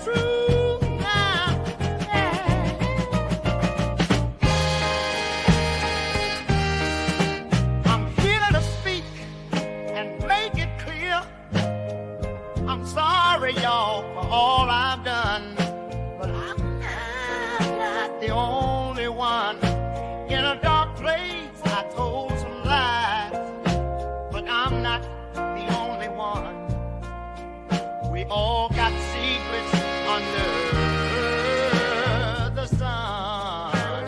true now. Yeah. I'm here to speak and make it clear. I'm sorry, y'all, for all I've done, but I'm not the only one. In a dark place, I told some lies, but I'm not the only one. We all got secrets under the sun.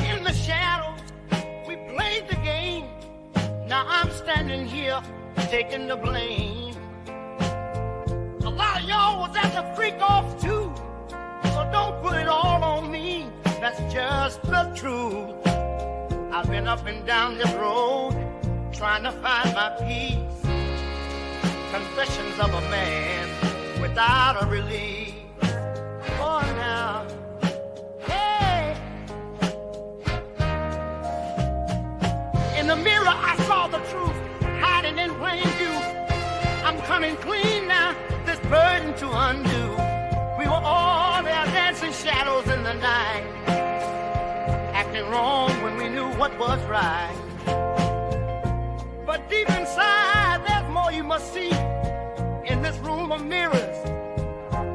In the shadows, we played the game. Now I'm standing here taking the blame. A lot of y'all was at the freak off too, so don't put it all on me. That's just the truth. I've been up and down this road trying to find my peace. Confessions of a man without a release. Oh, now, hey. In the mirror, I saw the truth hiding in plain view. I'm coming clean now, this burden to undo. We were all there dancing shadows in the night, acting wrong when we knew what was right. But deep inside, there's more you must see. In this room of mirrors,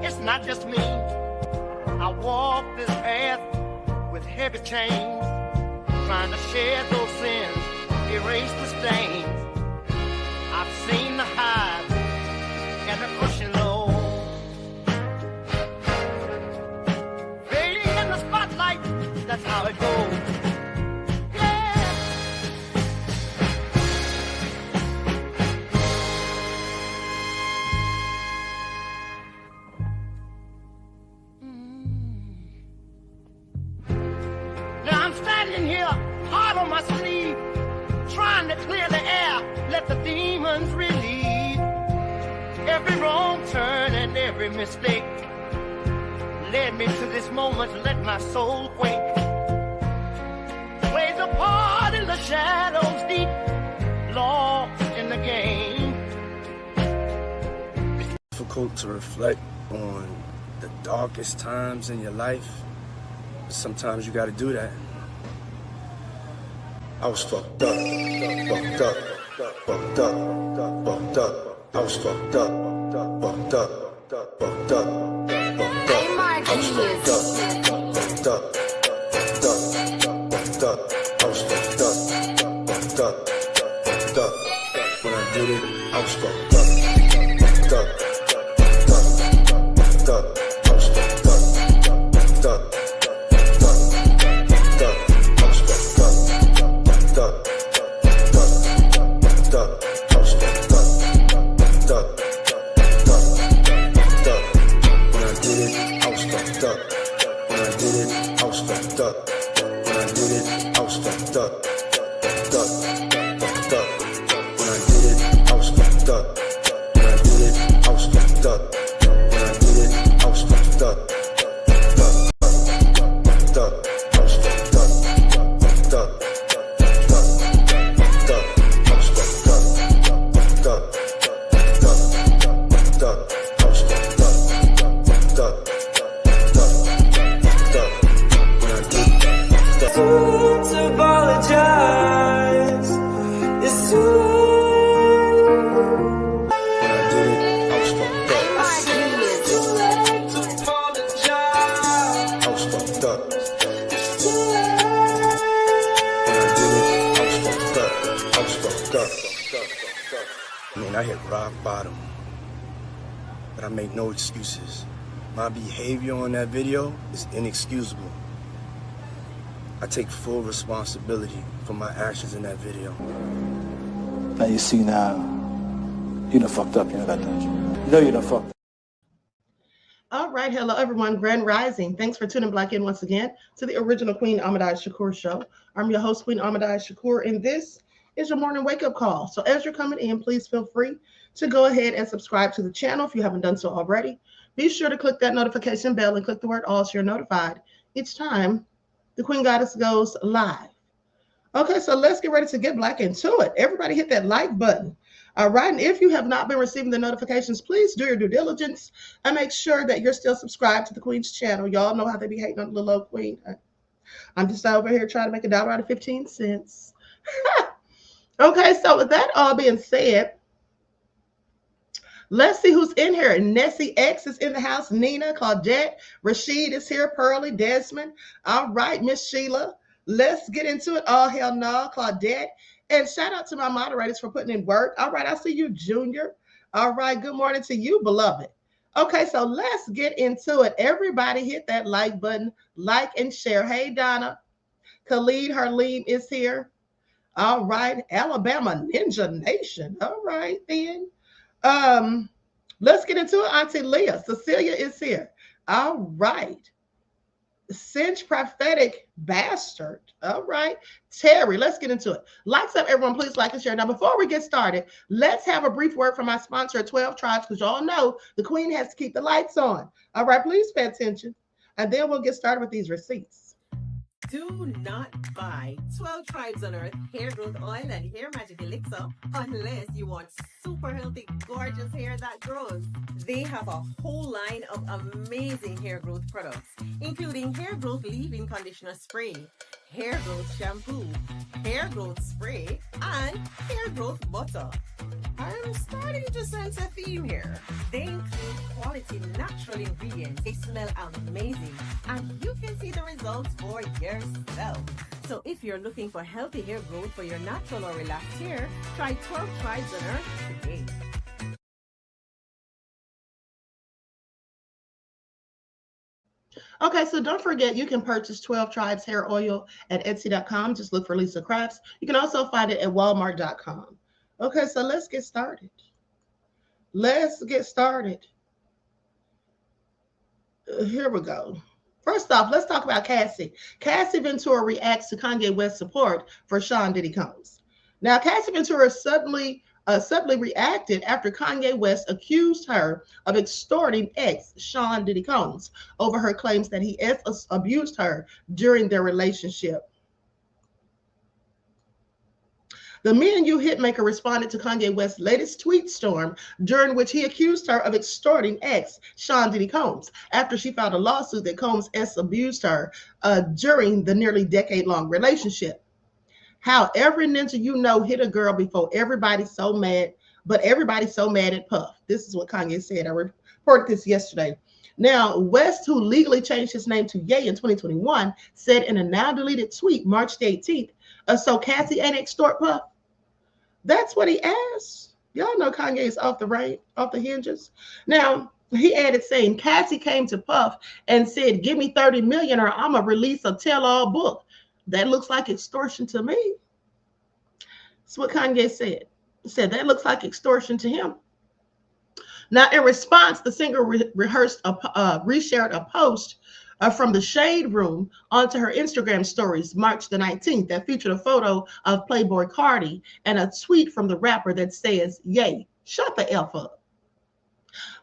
it's not just me. I walk this path with heavy chains, trying to shed those sins, erase the stains. I've seen the highs and the crushing lows, fading in the spotlight. That's how it goes. My sleeve, trying to clear the air, let the demons relieve. Every wrong turn and every mistake led me to this moment, let my soul quake. Plays a part in the shadows deep, lost in the game. It's difficult to reflect on the darkest times in your life, but sometimes you got to do that. I was fucked up, fucked up, fucked up, fucked up. I was fucked up, fucked up, fucked up, fucked up. I was fucked up, fucked up, fucked up, fucked up. I was fucked up, fucked up, fucked up. When I did it, I was fucked up, fucked up, fucked up, fucked up. I was fucked up, fucked up, fucked up, fucked up. I was fucked up. I hit rock bottom, but I make no excuses. My behavior on that video is inexcusable. I take full responsibility for my actions in that video. Now you see now, you done fucked up, you know that, don't you? You know you done fucked up. All right, hello everyone, Grand Rising. Thanks for tuning back in once again to the original QueenAShakur show. I'm your host, QueenAShakur, and this is your morning wake-up call. So as you're coming in, please feel free to go ahead and subscribe to the channel if you haven't done so already. Be sure to click that notification bell and click the word all so you're notified each time the Queen Goddess goes live. Okay, so let's get ready to get black into it. Everybody hit that like button. All right, and if you have not been receiving the notifications, please do your due diligence and make sure that you're still subscribed to the Queen's channel. Y'all know how they be hating on the little old Queen. I'm just over here trying to make $1 out of 15 cents. Okay, so with that all being said, let's see who's in here. Nessie X is in the house. Nina, Claudette, Rashid is here. Pearlie, Desmond. All right, Miss Sheila. Let's get into it. All hell no, Claudette. And shout out to my moderators for putting in work. All right, I see you, Junior. All right, good morning to you, beloved. Okay, so let's get into it. Everybody hit that like button, like and share. Hey, Donna. Khalid Harleen is here. All right, Alabama Ninja Nation. All right, then. Let's get into it. Auntie Leah. Cecilia is here. All right. Cinch Prophetic Bastard. All right. Terry, let's get into it. Lights up, everyone. Please like and share. Now, before we get started, let's have a brief word from my sponsor, 12 Tribes, because y'all know the Queen has to keep the lights on. All right, please pay attention. And then we'll get started with these receipts. Do not buy 12 Tribes on Earth hair growth oil and hair magic elixir unless you want super healthy, gorgeous hair that grows. They have a whole line of amazing hair growth products, including hair growth leave-in conditioner spray, hair growth shampoo, hair growth spray, and hair growth butter. I'm starting to sense a theme here. They include quality natural ingredients. They smell amazing, and you can see the results for yourself. So if you're looking for healthy hair growth for your natural or relaxed hair, try 12 Tribes on Earth today. Okay, so don't forget you can purchase 12 Tribes hair oil at Etsy.com. Just look for Lisa Crafts. You can also find it at Walmart.com. Okay, so let's get started. Let's get started. Here we go. First off, let's talk about Cassie. Cassie Ventura reacts to Kanye West support for Sean Diddy Combs. Now, Cassie Ventura suddenly reacted after Kanye West accused her of extorting ex Sean Diddy Combs over her claims that he abused her during their relationship. The Me and You hitmaker responded to Kanye West's latest tweet storm, during which he accused her of extorting ex Sean Diddy Combs after she filed a lawsuit that Combs abused her during the nearly decade-long relationship. How every ninja you know hit a girl before everybody's so mad, but everybody's so mad at Puff. This is what Kanye said. I reported this yesterday. Now, West, who legally changed his name to Ye in 2021, said in a now-deleted tweet, March the 18th, so Cassie ain't extort Puff? That's what he asked. Y'all know Kanye is off the hinges. Now, he added saying, Cassie came to Puff and said, give me 30 million or I'm going to release a tell-all book. That looks like extortion to me. That's what Kanye said. He said that looks like extortion to him. Now, in response, the singer reshared a post from the Shade Room onto her Instagram stories March the 19th that featured a photo of Playboy Cardi and a tweet from the rapper that says, yay, shut the F up.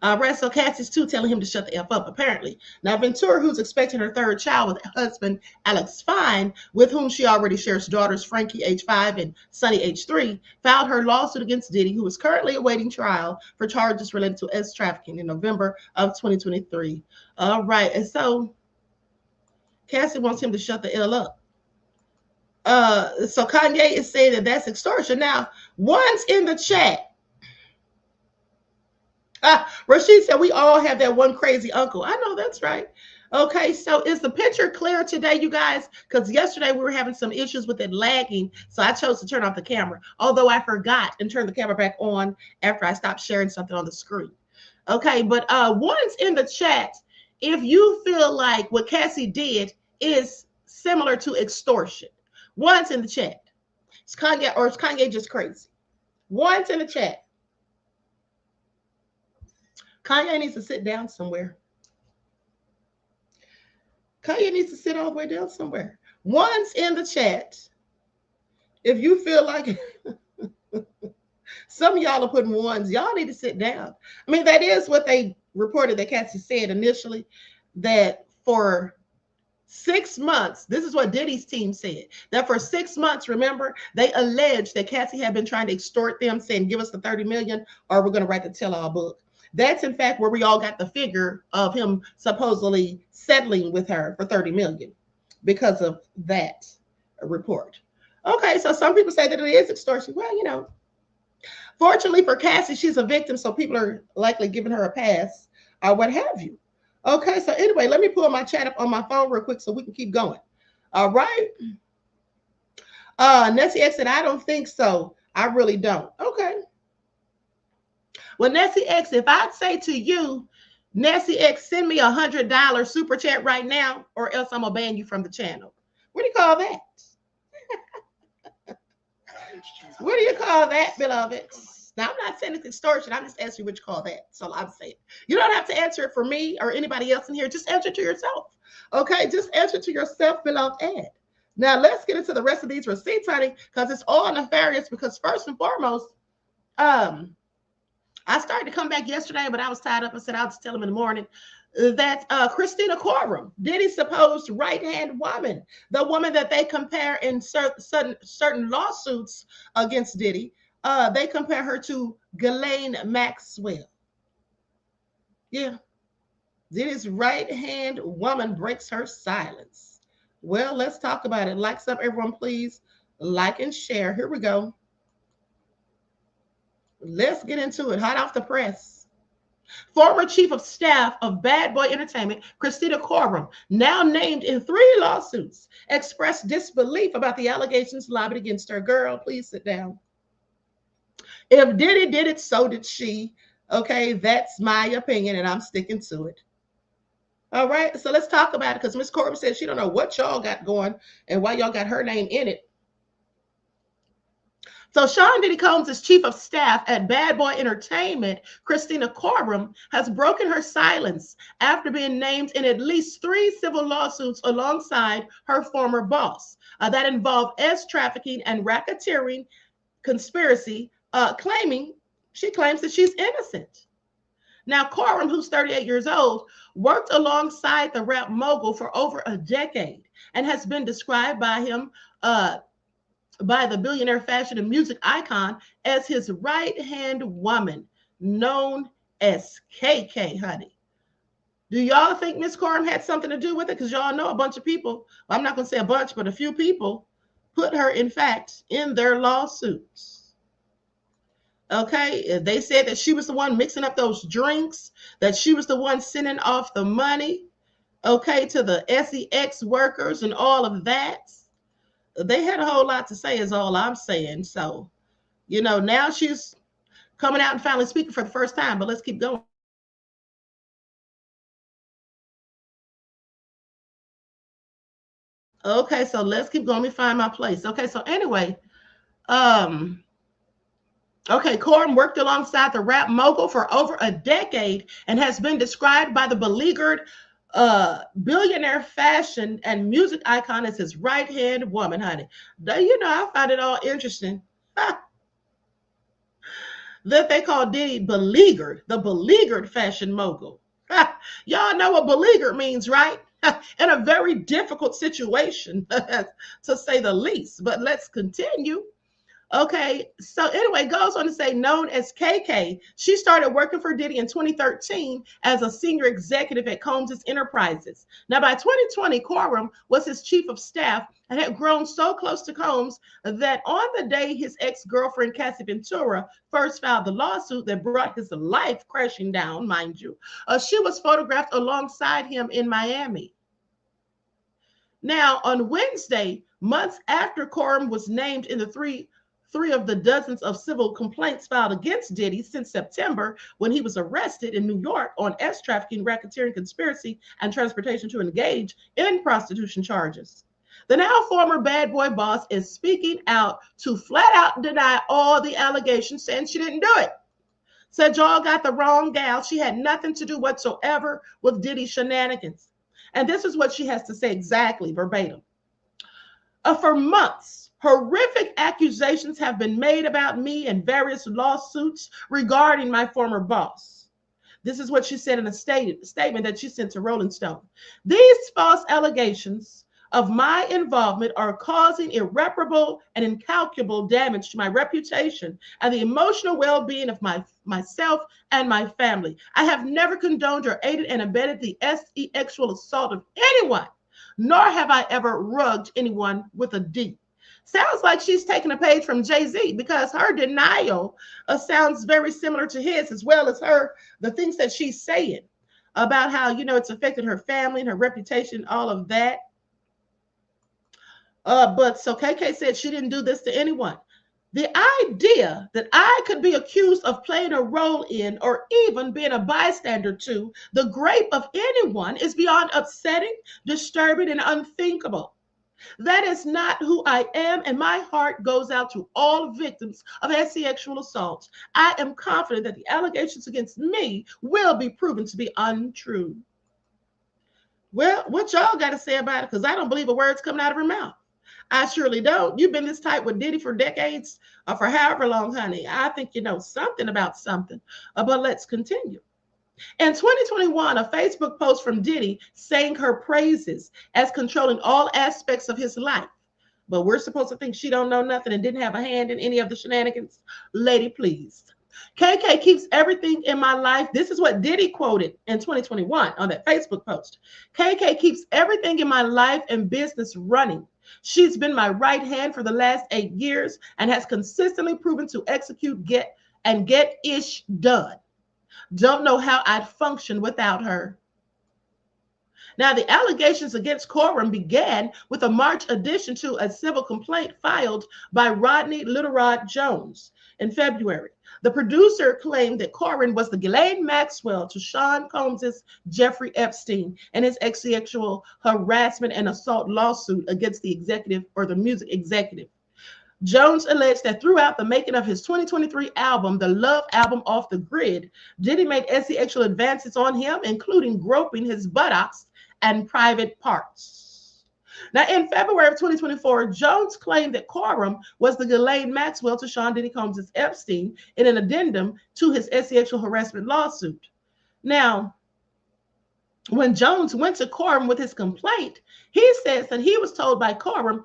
Right, so Cassie's too telling him to shut the F up, apparently. Now, Ventura, who's expecting her third child with husband Alex Fine, with whom she already shares daughters Frankie, age 5, and Sonny, age 3, filed her lawsuit against Diddy, who is currently awaiting trial for charges related to sex trafficking in November of 2023. All right, and so Cassie wants him to shut the L up. So Kanye is saying that that's extortion. Now, one's in the chat. Rashid said we all have that one crazy uncle. I know that's right. Okay, so is the picture clear today, you guys? Because yesterday we were having some issues with it lagging, so I chose to turn off the camera. Although I forgot and turned the camera back on after I stopped sharing something on the screen. Okay, but one's in the chat. If you feel like what Cassie did is similar to extortion, one's in the chat. Is Kanye just crazy? One's in the chat. Kanye needs to sit down somewhere. Kanye needs to sit all the way down somewhere. One's in the chat. If you feel like some of y'all are putting ones, y'all need to sit down. I mean, that is what they reported that Cassie said initially, that for 6 months. This is what Diddy's team said. That for 6 months, remember, they alleged that Cassie had been trying to extort them, saying, give us the 30 million or we're going to write the tell-all book. That's in fact where we all got the figure of him supposedly settling with her for 30 million because of that report. Okay, so some people say that it is extortion. Well, you know, fortunately for Cassie, she's a victim, so people are likely giving her a pass or what have you. Okay, so anyway, let me pull my chat up on my phone real quick so we can keep going. All right. Nessie X said, I don't think so. I really don't. Okay. Well, Nessie X, if I'd say to you, Nessie X, send me $100 super chat right now, or else I'm gonna ban you from the channel. What do you call that? What do you call that, beloved? Now, I'm not saying it's extortion. I'm just asking you what you call that. So I'm saying you don't have to answer it for me or anybody else in here. Just answer it to yourself. Okay, just answer it to yourself, beloved Ed. Now, let's get into the rest of these receipts, honey, because it's all nefarious. Because first and foremost, I started to come back yesterday, but I was tied up. I said I'll just tell him in the morning that Christina Cororum, Diddy's supposed right-hand woman, the woman that they compare in certain lawsuits against Diddy, they compare her to Ghislaine Maxwell. Yeah. Diddy's right-hand woman breaks her silence. Well, let's talk about it. Likes up, everyone, please. Like and share. Here we go. Let's get into it. Hot off the press. Former chief of staff of Bad Boy Entertainment, Christina Cororum, now named in 3 lawsuits, expressed disbelief about the allegations lobbied against her. Girl, please sit down. If Diddy did it, so did she. Okay, that's my opinion, and I'm sticking to it. All right, so let's talk about it, because Miss Cororum said she don't know what y'all got going and why y'all got her name in it. So Sean Diddy Combs' chief of staff at Bad Boy Entertainment, Christina Cororum, has broken her silence after being named in at least 3 civil lawsuits alongside her former boss that involve trafficking and racketeering conspiracy, she claims that she's innocent. Now, Khorrram, who's 38 years old, worked alongside the rap mogul for over a decade and has been described by him by the billionaire fashion and music icon as his right-hand woman, known as KK, honey. Do y'all think Miss Khorrram had something to do with it? Because y'all know a bunch of people, well, I'm not going to say a bunch, but a few people put her, in fact, in their lawsuits. Okay, they said that she was the one mixing up those drinks, that she was the one sending off the money, okay, to the SEX workers and all of that. They had a whole lot to say is all I'm saying. So, you know, now she's coming out and finally speaking for the first time, but let's keep going. Okay, so let's keep going. Let me find my place. Okay, so anyway, okay, Khorrram worked alongside the rap mogul for over a decade and has been described by the beleaguered billionaire fashion and music icon as his right-hand woman, honey. You know, I find it all interesting that they call Diddy beleaguered, the beleaguered fashion mogul. Y'all know what beleaguered means, right? In a very difficult situation, to say the least. But let's continue. Okay, so anyway, goes on to say, known as KK, she started working for Diddy in 2013 as a senior executive at Combs' Enterprises. Now, by 2020, Khorrram was his chief of staff and had grown so close to Combs that on the day his ex-girlfriend, Cassie Ventura, first filed the lawsuit that brought his life crashing down, mind you, she was photographed alongside him in Miami. Now, on Wednesday, months after Khorrram was named in the three of the dozens of civil complaints filed against Diddy since September, when he was arrested in New York on trafficking, racketeering, conspiracy, and transportation to engage in prostitution charges. The now former Bad Boy boss is speaking out to flat out deny all the allegations, saying she didn't do it. Said y'all got the wrong gal. She had nothing to do whatsoever with Diddy's shenanigans. And this is what she has to say exactly, verbatim. For months, horrific accusations have been made about me in various lawsuits regarding my former boss. This is what she said in a statement that she sent to Rolling Stone. These false allegations of my involvement are causing irreparable and incalculable damage to my reputation and the emotional well-being of myself and my family. I have never condoned or aided and abetted the sexual assault of anyone, nor have I ever rugged anyone with a D. Sounds like she's taking a page from Jay-Z, because her denial sounds very similar to his, as well as the things that she's saying about how, it's affected her family and her reputation, all of that. But so KK said she didn't do this to anyone. The idea that I could be accused of playing a role in or even being a bystander to the grief of anyone is beyond upsetting, disturbing, and unthinkable. That is not who I am, and my heart goes out to all victims of sexual assault. I am confident that the allegations against me will be proven to be untrue. Well, what y'all got to say about it? Because I don't believe a word's coming out of her mouth. I surely don't. You've been this tight with Diddy for decades, or for however long, honey. I think you know something about something. But let's continue. In 2021, a Facebook post from Diddy sang her praises as controlling all aspects of his life. But we're supposed to think she don't know nothing and didn't have a hand in any of the shenanigans? Lady, please. KK keeps everything in my life. This is what Diddy quoted in 2021 on that Facebook post. KK keeps everything in my life and business running. She's been my right hand for the last 8 years and has consistently proven to execute, get ish done. Don't know how I'd function without her. Now, the allegations against Khorrram began with a March addition to a civil complaint filed by Rodney Little Rod Jones in February. The producer claimed that Khorrram was the Ghislaine Maxwell to Sean Combs' Jeffrey Epstein and his sexual harassment and assault lawsuit against the executive, or the music executive. Jones alleged that throughout the making of his 2023 album, the Love Album Off the Grid, Diddy made sexual advances on him, including groping his buttocks and private parts. Now, in February of 2024, Jones claimed that Khorrram was the Ghislaine Maxwell to Sean Diddy Combs' Epstein in an addendum to his sexual harassment lawsuit. Now, when Jones went to Khorrram with his complaint, he says that he was told by Khorrram,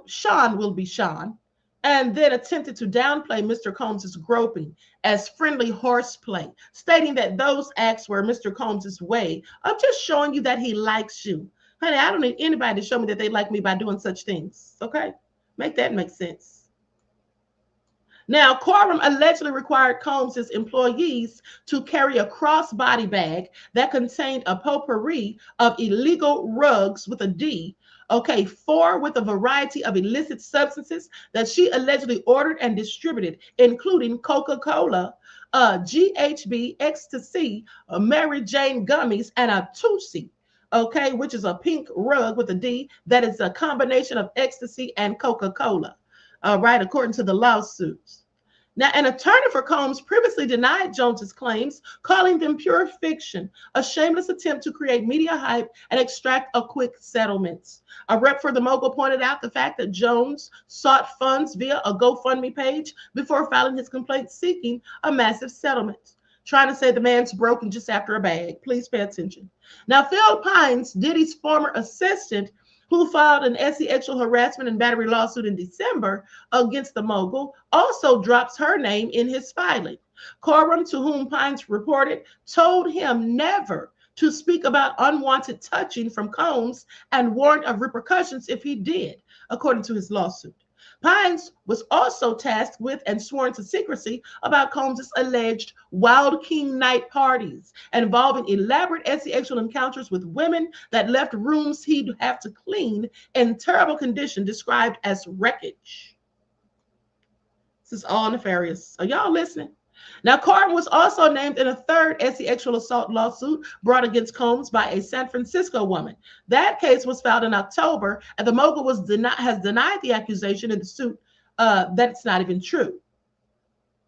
Sean will be Sean, and then attempted to downplay Mr. Combs' groping as friendly horseplay, stating that those acts were Mr. Combs' way of just showing you that he likes you. Honey, I don't need anybody to show me that they like me by doing such things, okay? Make that make sense. Now, Khorrram allegedly required Combs' employees to carry a crossbody bag that contained a potpourri of illegal rugs with a D, 4 with a variety of illicit substances that she allegedly ordered and distributed, including Coca-Cola, GHB, ecstasy, Mary Jane gummies, and a Tootsie, which is a pink rug with a D that is a combination of ecstasy and Coca-Cola, according to the lawsuits. Now, an attorney for Combs previously denied Jones's claims, calling them pure fiction, a shameless attempt to create media hype and extract a quick settlement. A rep for the mogul pointed out the fact that Jones sought funds via a GoFundMe page before filing his complaint seeking a massive settlement. Trying to say the man's broken just after a bag. Please pay attention. Now, Phil Pines, Diddy's former assistant, who filed an sexual harassment and battery lawsuit in December against the mogul, also drops her name in his filing. Khorrram, to whom Pines reported, told him never to speak about unwanted touching from Combs and warned of repercussions if he did, according to his lawsuit. Pines was also tasked with and sworn to secrecy about Combs' alleged Wild King night parties involving elaborate sexual encounters with women that left rooms he'd have to clean in terrible condition described as wreckage. This is all nefarious. Are y'all listening? Now, Khorrram was also named in a third sexual assault lawsuit brought against Combs by a San Francisco woman. That case was filed in October, and the mogul has denied the accusation in the suit that it's not even true.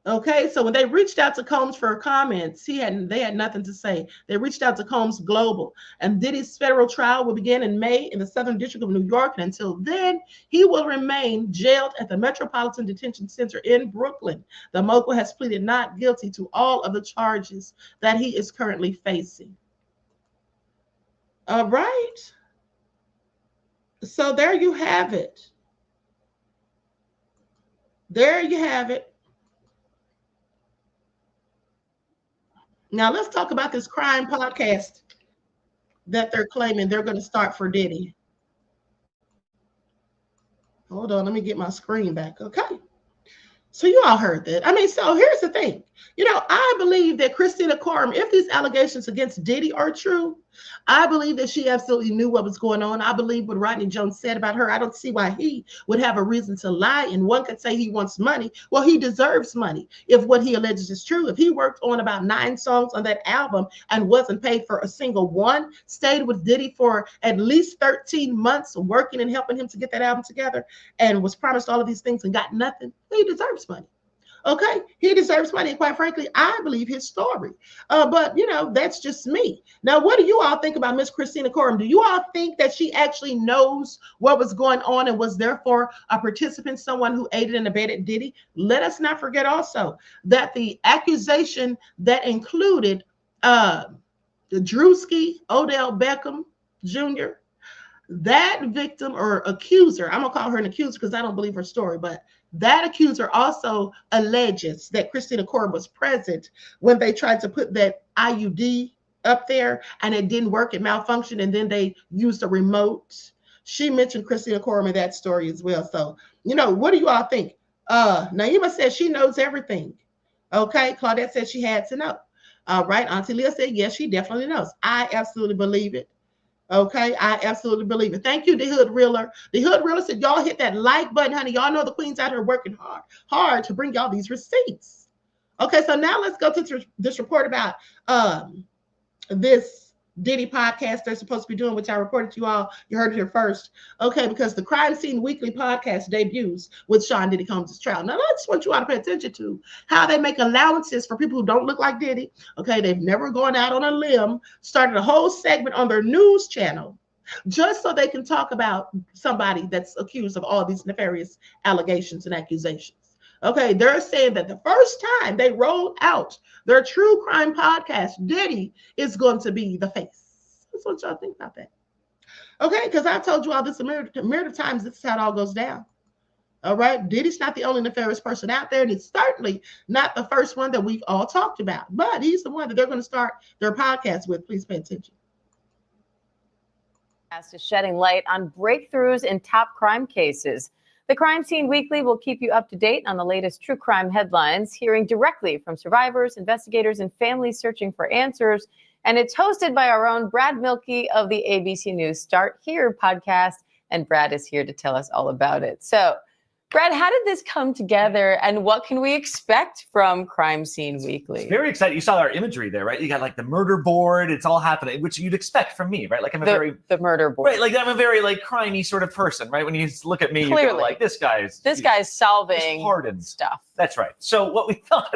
Okay, so when they reached out to Combs for comments, they had nothing to say. They reached out to Combs Global, and Diddy's federal trial will begin in May in the Southern District of New York. And until then, he will remain jailed at the Metropolitan Detention Center in Brooklyn. The mogul has pleaded not guilty to all of the charges that he is currently facing. All right. So there you have it. There you have it. Now let's talk about this crime podcast that they're claiming they're going to start for Diddy. Hold on, let me get my screen back. Okay. So you all heard that. I mean, so here's the thing. I believe that Christina Cororum, if these allegations against Diddy are true, I believe that she absolutely knew what was going on. I believe what Rodney Jones said about her. I don't see why he would have a reason to lie. And one could say he wants money. Well, he deserves money if what he alleges is true. If he worked on about 9 songs on that album and wasn't paid for a single one, stayed with Diddy for at least 13 months working and helping him to get that album together, and was promised all of these things and got nothing, he deserves money. Okay, he deserves money. And quite frankly, I believe his story. But that's just me. Now, what do you all think about Miss Christina Cororum? Do you all think that she actually knows what was going on and was therefore a participant, someone who aided and abetted Diddy? Let us not forget also that the accusation that included Drewski, Odell Beckham Jr., that victim or accuser, I'm going to call her an accuser because I don't believe her story, but that accuser also alleges that Christina Cororum was present when they tried to put that IUD up there and it didn't work, it malfunctioned, and then they used a remote. She mentioned Christina Cororum in that story as well. So, what do you all think? Naima says she knows everything. Okay, Claudette said she had to know. All right, Auntie Leah said, yes, she definitely knows. I absolutely believe it. Okay, I absolutely believe it. Thank you, the Hood Reeler. The Hood Reeler said, y'all hit that like button, honey. Y'all know the queen's out here working hard to bring y'all these receipts. Okay, so now let's go to this report about this Diddy podcast they're supposed to be doing, which I reported to you all. You heard it here first. Okay, because the Crime Scene Weekly podcast debuts with Sean Diddy Combs' trial. Now, I just want you all to pay attention to how they make allowances for people who don't look like Diddy. Okay, they've never gone out on a limb, started a whole segment on their news channel just so they can talk about somebody that's accused of all these nefarious allegations and accusations. Okay, they're saying that the first time they rolled out their true crime podcast, Diddy is going to be the face. That's what y'all think about that. Okay, because I told you all this a myriad of times, this is how it all goes down. All right, Diddy's not the only nefarious person out there, and he's certainly not the first one that we've all talked about, but he's the one that they're going to start their podcast with. Please pay attention. Is shedding light on breakthroughs in top crime cases. The Crime Scene Weekly will keep you up to date on the latest true crime headlines, hearing directly from survivors, investigators, and families searching for answers. And it's hosted by our own Brad Milkey of the ABC News Start Here podcast. And Brad is here to tell us all about it. So, Brad, how did this come together, and what can we expect from Crime Scene Weekly? It's very exciting. You saw our imagery there, right? You got like the murder board. It's all happening, which you'd expect from me, right? Like the murder board, right? Like I'm a very crimey sort of person, right? When you look at me, clearly, you go like, this guy's solving hardened stuff. That's right. So what we thought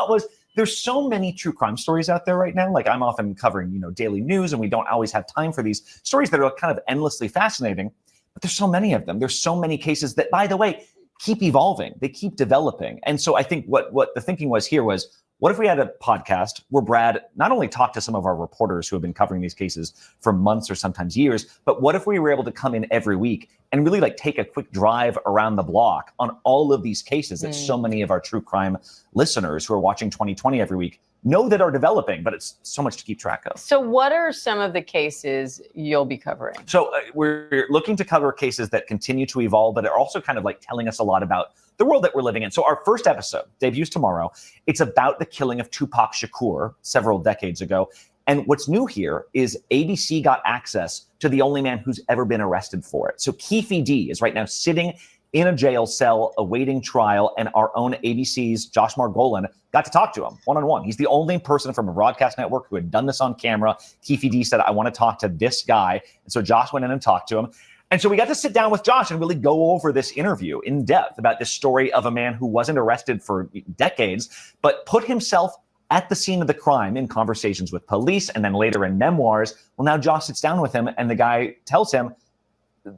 was there's so many true crime stories out there right now. Like I'm often covering, daily news, and we don't always have time for these stories that are kind of endlessly fascinating. But there's so many of them. There's so many cases that, by the way, keep evolving. They keep developing. And so I think what the thinking was here was, what if we had a podcast where Brad not only talked to some of our reporters who have been covering these cases for months or sometimes years, but what if we were able to come in every week and really take a quick drive around the block on all of these cases that so many of our true crime listeners who are watching 2020 every week know that are developing, but it's so much to keep track of. So what are some of the cases you'll be covering? So we're looking to cover cases that continue to evolve, but are also kind of telling us a lot about the world that we're living in. So our first episode debuts tomorrow. It's about the killing of Tupac Shakur several decades ago. And what's new here is ABC got access to the only man who's ever been arrested for it. So Keefe D is right now sitting in a jail cell awaiting trial, and our own ABC's Josh Margolin got to talk to him one-on-one. He's the only person from a broadcast network who had done this on camera. Keefe D said, I want to talk to this guy. And so Josh went in and talked to him. And so we got to sit down with Josh and really go over this interview in depth about this story of a man who wasn't arrested for decades, but put himself at the scene of the crime in conversations with police and then later in memoirs. Well, now Josh sits down with him and the guy tells him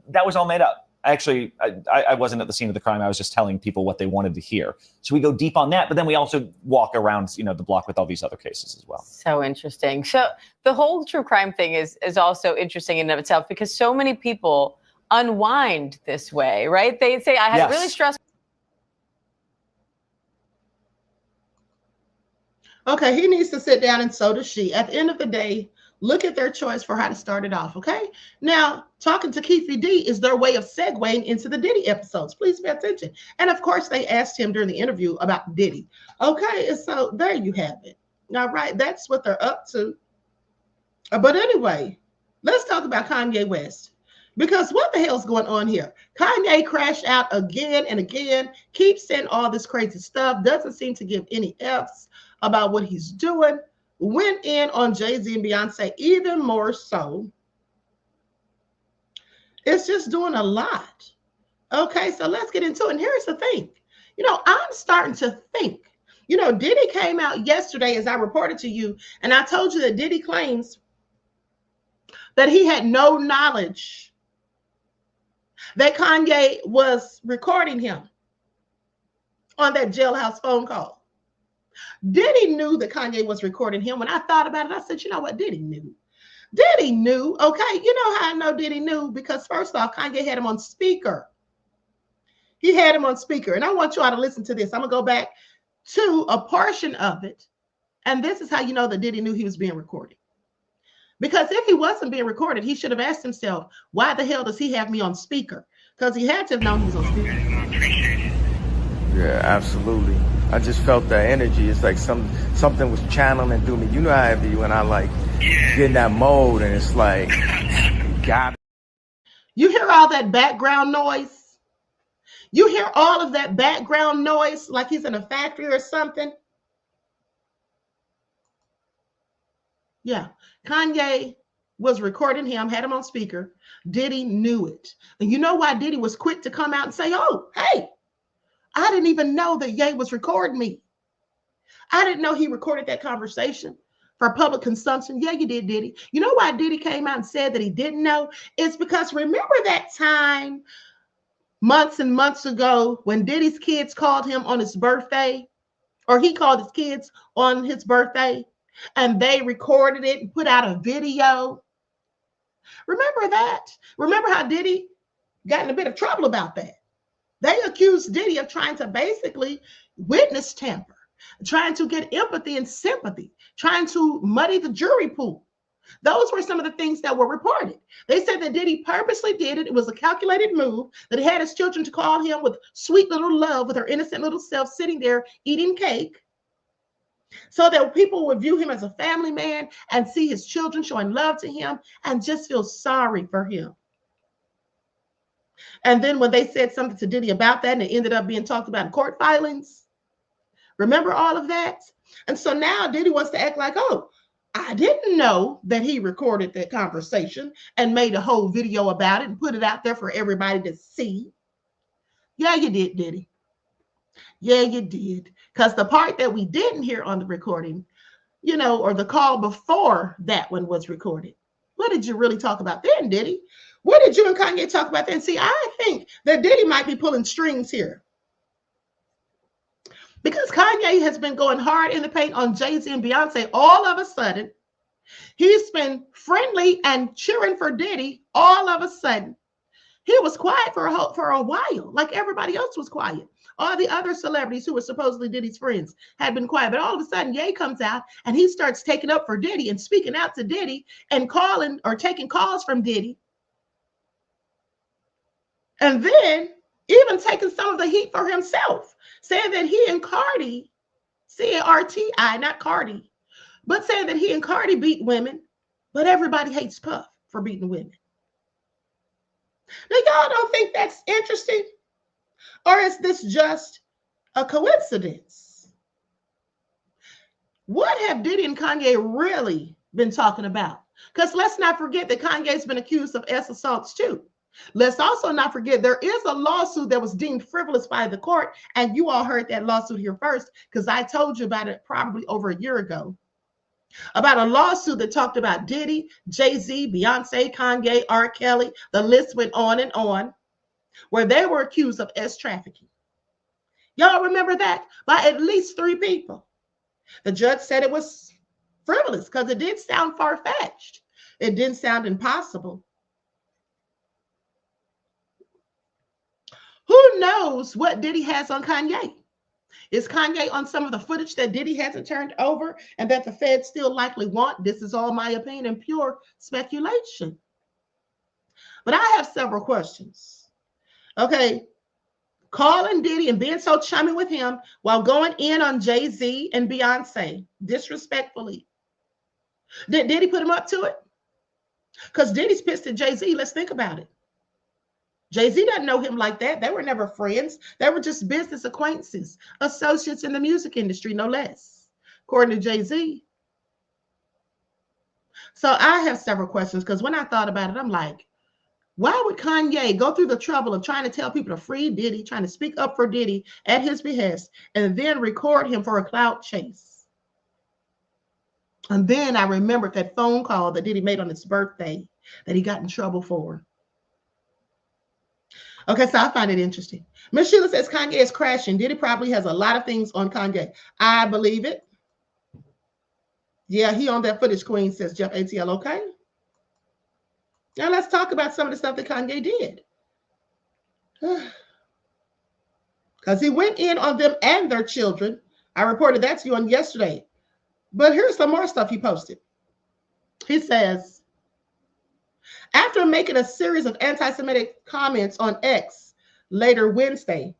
that was all made up. Actually, I wasn't at the scene of the crime. I was just telling people what they wanted to hear. So we go deep on that, but then we also walk around, the block with all these other cases as well. So interesting. So the whole true crime thing is also interesting in and of itself because so many people unwind this way, right? They say, I had a really stressful. Okay, he needs to sit down and so does she. At the end of the day, look at their choice for how to start it off, okay? Now, talking to Keefe D is their way of segueing into the Diddy episodes. Please pay attention. And of course, they asked him during the interview about Diddy. Okay, and so there you have it. All right, that's what they're up to. But anyway, let's talk about Kanye West. Because what the hell's going on here? Kanye crashed out again and again, keeps saying all this crazy stuff, doesn't seem to give any F's about what he's doing. Went in on Jay-Z and Beyonce even more so. It's just doing a lot. Okay, so let's get into it. And here's the thing. I'm starting to think. Diddy came out yesterday, as I reported to you, and I told you that Diddy claims that he had no knowledge that Kanye was recording him on that jailhouse phone call. Diddy knew that Kanye was recording him. When I thought about it, I said, you know what? Diddy knew. Diddy knew. Okay, you know how I know Diddy knew? Because first off, Kanye had him on speaker. He had him on speaker. And I want you all to listen to this. I'm going to go back to a portion of it. And this is how you know that Diddy knew he was being recorded. Because if he wasn't being recorded, he should have asked himself, why the hell does he have me on speaker? Because he had to have known he was on speaker. Yeah, absolutely. I just felt that energy. It's like something was channeling through me. You know how I be when I get in that mode and it's like, God. You hear all that background noise? You hear all of that background noise like he's in a factory or something? Yeah, Kanye was recording him, had him on speaker. Diddy knew it. And you know why Diddy was quick to come out and say, oh, hey, I didn't even know that Ye was recording me. I didn't know he recorded that conversation for public consumption. Yeah, you did, Diddy. You know why Diddy came out and said that he didn't know? It's because remember that time months and months ago when Diddy's kids called him on his birthday, or he called his kids on his birthday, and they recorded it and put out a video. Remember that? Remember how Diddy got in a bit of trouble about that? They accused Diddy of trying to basically witness tamper, trying to get empathy and sympathy, trying to muddy the jury pool. Those were some of the things that were reported. They said that Diddy purposely did it. It was a calculated move, that he had his children to call him with sweet little love, with her innocent little self sitting there eating cake, so that people would view him as a family man and see his children showing love to him and just feel sorry for him. And then when they said something to Diddy about that and it ended up being talked about in court filings, remember all of that? And so now Diddy wants to act like, oh, I didn't know that he recorded that conversation and made a whole video about it and put it out there for everybody to see. Yeah, you did, Diddy. Yeah, you did. Because the part that we didn't hear on the recording, or the call before that one was recorded, what did you really talk about then, Diddy? What did you and Kanye talk about then? See, I think that Diddy might be pulling strings here. Because Kanye has been going hard in the paint on Jay-Z and Beyonce. All of a sudden, he's been friendly and cheering for Diddy. All of a sudden, he was quiet for a while, like everybody else was quiet. All the other celebrities who were supposedly Diddy's friends had been quiet. But all of a sudden, Ye comes out and he starts taking up for Diddy and speaking out to Diddy and calling or taking calls from Diddy. And then even taking some of the heat for himself, saying that he and Cardi, C-A-R-T-I, not Cardi, but saying that he and Cardi beat women, but everybody hates Puff for beating women. Now, y'all don't think that's interesting? Or is this just a coincidence? What have Diddy and Kanye really been talking about? Because let's not forget that Kanye's been accused of S assaults too. Let's also not forget there is a lawsuit that was deemed frivolous by the court, and you all heard that lawsuit here first because I told you about it probably over a year ago. About a lawsuit that talked about Diddy, Jay-Z, Beyonce, Kanye, R. Kelly, the list went on and on, where they were accused of trafficking. Y'all remember that? By at least 3 people. The judge said it was frivolous because it did sound far-fetched. It didn't sound impossible. Who knows what Diddy has on Kanye? Is Kanye on some of the footage that Diddy hasn't turned over and that the feds still likely want? This is all my opinion and pure speculation. But I have several questions. Okay, calling Diddy and being so chummy with him while going in on Jay-Z and Beyonce disrespectfully. Did Diddy put him up to it? Because Diddy's pissed at Jay-Z. Let's think about it. Jay-Z doesn't know him like that. They were never friends. They were just business acquaintances, associates in the music industry, no less, according to Jay-Z. So I have several questions because when I thought about it, I'm like, why would Kanye go through the trouble of trying to tell people to free Diddy, trying to speak up for Diddy at his behest, and then record him for a clout chase? And then I remembered that phone call that Diddy made on his birthday that he got in trouble for. Okay, so I find it interesting. Miss Sheila says Kanye is crashing. Diddy probably has a lot of things on Kanye. I believe it. Yeah, he on that footage, Queen, says Jeff ATL. Okay. Now let's talk about some of the stuff that Kanye did. Because he went in on them and their children. I reported that to you on yesterday. But here's some more stuff he posted. He says, after making a series of anti-Semitic comments on X later Wednesday,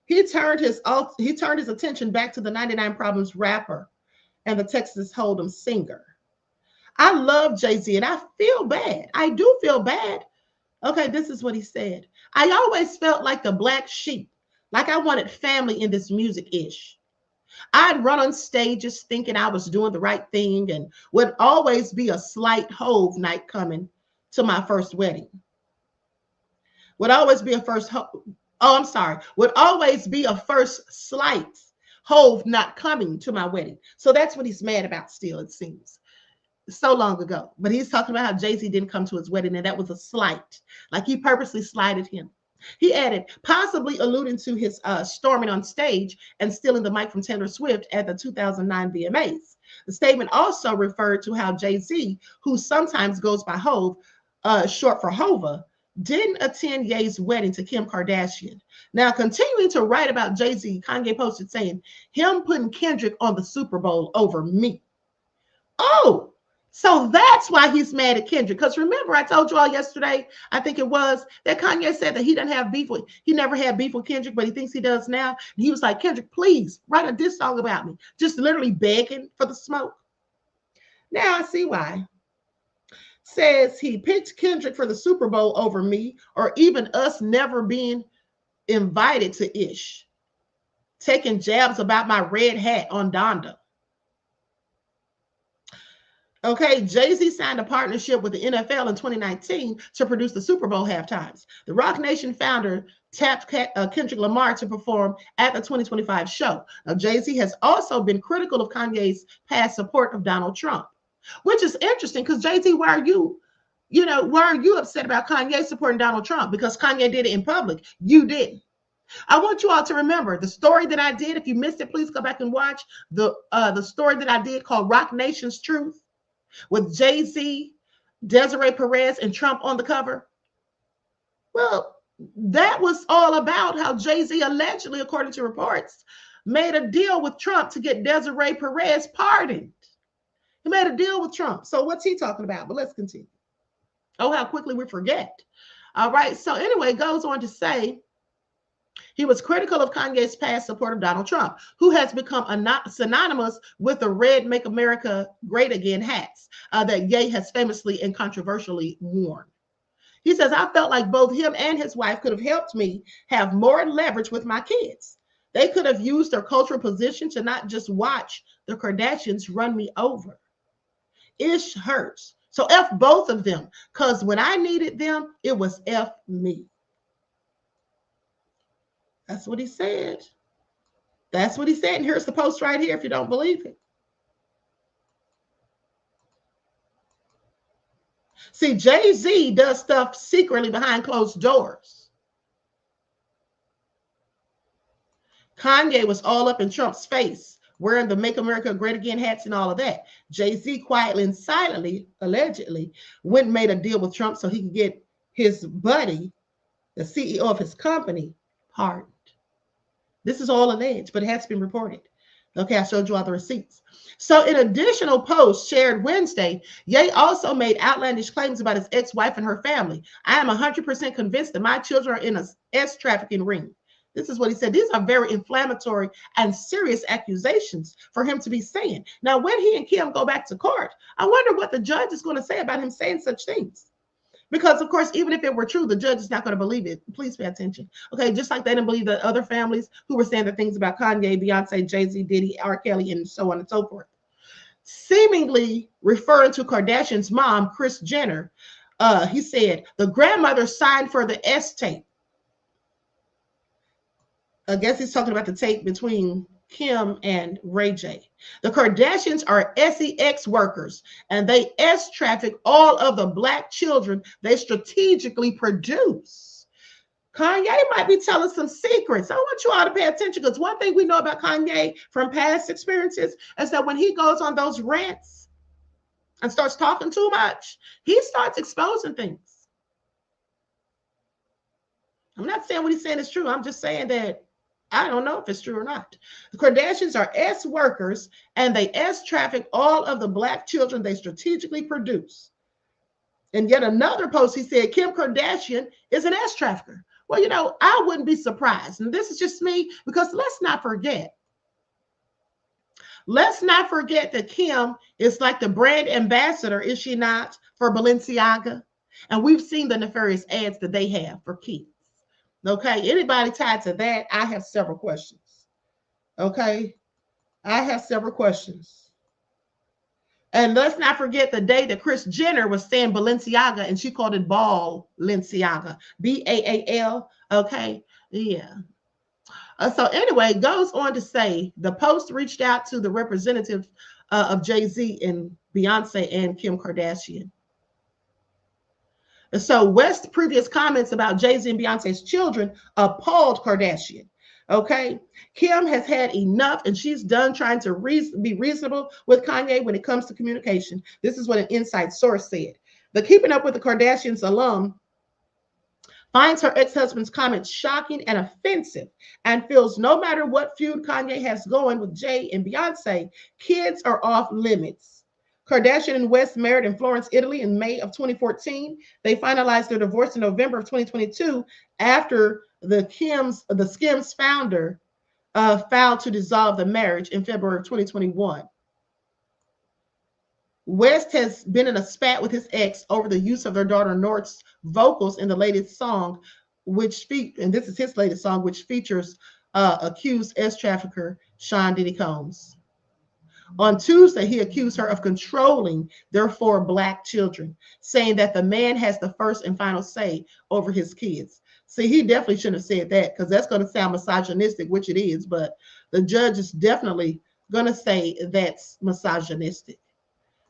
he turned his attention back to the 99 Problems rapper and the Texas Hold'em singer. I love Jay-Z and I feel bad. I do feel bad. Okay, this is what he said. I always felt like the black sheep, like I wanted family in this music-ish. I'd run on stages thinking I was doing the right thing and would always be a slight Hove night coming to my first wedding. Would always be a first slight Hove not coming to my wedding. So that's what he's mad about still, it seems. So long ago. But he's talking about how Jay-Z didn't come to his wedding and that was a slight. Like he purposely slighted him. He added, possibly alluding to his storming on stage and stealing the mic from Taylor Swift at the 2009 VMAs. The statement also referred to how Jay-Z, who sometimes goes by Hove, short for Hova, didn't attend Ye's wedding to Kim Kardashian. Now, continuing to write about Jay-Z, Kanye posted saying, him putting Kendrick on the Super Bowl over me. Oh, so that's why he's mad at Kendrick. Because remember, I told you all yesterday, I think it was, that Kanye said that he doesn't have beef with, he never had beef with Kendrick, but he thinks he does now. And he was like, Kendrick, please write a diss song about me. Just literally begging for the smoke. Now I see why. Says he picked Kendrick for the Super Bowl over me, or even us never being invited to Ish. Taking jabs about my red hat on Donda. Okay, Jay-Z signed a partnership with the NFL in 2019 to produce the Super Bowl halftimes. The Rock Nation founder tapped Kendrick Lamar to perform at the 2025 show. Now, Jay-Z has also been critical of Kanye's past support of Donald Trump, which is interesting because Jay-Z, why are you upset about Kanye supporting Donald Trump? Because Kanye did it in public. You didn't. I want you all to remember the story that I did. If you missed it, please go back and watch the story that I did called Rock Nation's Truth, with Jay-Z, Desiree Perez, and Trump on the cover. Well, that was all about how Jay-Z allegedly, according to reports, made a deal with Trump to get Desiree Perez pardoned. He made a deal with Trump. So what's he talking about? But let's continue. Oh, how quickly we forget. All right. So anyway, it goes on to say, he was critical of Kanye's past support of Donald Trump, who has become synonymous with the red Make America Great Again hats that Ye has famously and controversially worn. He says, I felt like both him and his wife could have helped me have more leverage with my kids. They could have used their cultural position to not just watch the Kardashians run me over. Ish hurts. So F both of them, because when I needed them, it was F me. That's what he said. That's what he said. And here's the post right here if you don't believe it. See, Jay-Z does stuff secretly behind closed doors. Kanye was all up in Trump's face, wearing the Make America Great Again hats and all of that. Jay-Z quietly and silently, allegedly, went and made a deal with Trump so he could get his buddy, the CEO of his company, pardoned. This is all alleged, but it has been reported. Okay, I showed you all the receipts. So in additional posts shared Wednesday, Ye also made outlandish claims about his ex-wife and her family. I am 100% convinced that my children are in a S trafficking ring. This is what he said. These are very inflammatory and serious accusations for him to be saying. Now, when he and Kim go back to court, I wonder what the judge is going to say about him saying such things. Because, of course, even if it were true, the judge is not going to believe it. Please pay attention. Okay, just like they didn't believe that other families who were saying the things about Kanye, Beyonce, Jay-Z, Diddy, R. Kelly, and so on and so forth. Seemingly referring to Kardashian's mom, Kris Jenner, he said, the grandmother signed for the S tape. I guess he's talking about the tape between Kim and Ray J. The Kardashians are sex workers, and they S traffic all of the Black children they strategically produce. Kanye might be telling some secrets. I want you all to pay attention, because one thing we know about Kanye from past experiences is that when he goes on those rants and starts talking too much, he starts exposing things. I'm not saying what he's saying is true. I'm just saying that I don't know if it's true or not. The Kardashians are S workers, and they S traffic all of the Black children they strategically produce. And yet another post, he said, Kim Kardashian is an S trafficker. Well, you know, I wouldn't be surprised. And this is just me, because let's not forget. Let's not forget that Kim is like the brand ambassador, is she not, for Balenciaga? And we've seen the nefarious ads that they have for kids. Okay, anybody tied to that, I have several questions. Okay, I have several questions. And let's not forget the day that Kris Jenner was saying Balenciaga and she called it Balenciaga, B-A-A-L. Okay, yeah. So anyway, goes on to say the post reached out to the representative of Jay-Z and Beyonce and Kim Kardashian. And so West's previous comments about Jay-Z and Beyonce's children appalled Kardashian. Okay, Kim has had enough, and she's done trying to be reasonable with Kanye when it comes to communication. This is what an inside source said. The Keeping Up with the Kardashians alum finds her ex-husband's comments shocking and offensive, and feels no matter what feud Kanye has going with Jay and Beyonce, kids are off limits. Kardashian and West married in Florence, Italy in May of 2014. They finalized their divorce in November of 2022 after the Skims founder filed to dissolve the marriage in February of 2021. West has been in a spat with his ex over the use of their daughter North's vocals in the latest song, and this is his latest song, which features accused S-trafficker Sean Diddy Combs. On Tuesday, he accused her of controlling their 4 Black children, saying that the man has the first and final say over his kids. See, he definitely shouldn't have said that, because that's going to sound misogynistic, which it is, but the judge is definitely going to say that's misogynistic.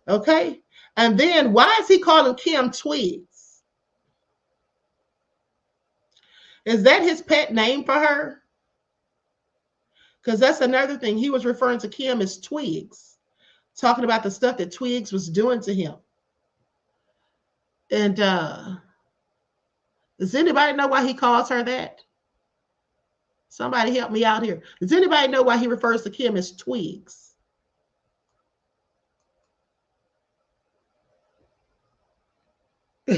Okay? And then why is he calling Kim Twigs? Is that his pet name for her? Because that's another thing. He was referring to Kim as Twigs, talking about the stuff that Twigs was doing to him. And does anybody know why he calls her that? Somebody help me out here. Does anybody know why he refers to Kim as Twigs?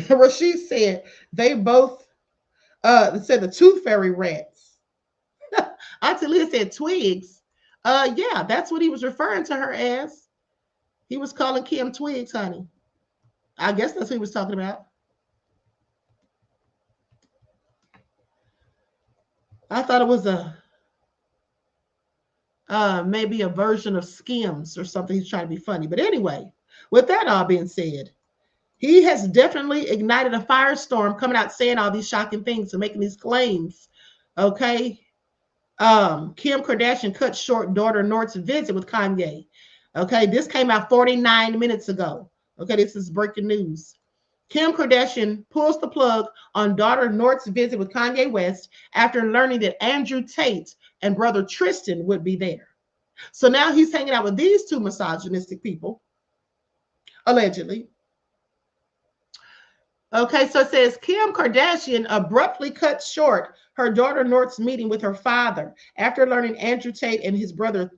Rashid said they both said the tooth fairy rants. Auntie Leah said Twigs. Yeah, that's what he was referring to her as. He was calling Kim Twigs, honey. I guess that's what he was talking about. I thought it was maybe a version of Skims or something. He's trying to be funny. But anyway, with that all being said, He has definitely ignited a firestorm, coming out saying all these shocking things and making these claims. Okay. Kim Kardashian cut short daughter North's visit with Kanye. Okay, this came out 49 minutes ago. Okay, this is breaking news. Kim Kardashian pulls the plug on daughter North's visit with Kanye West after learning that Andrew Tate and brother Tristan would be there. So now he's hanging out with these two misogynistic people, allegedly. Okay, so it says Kim Kardashian abruptly cut short her daughter North's meeting with her father after learning Andrew Tate and his brother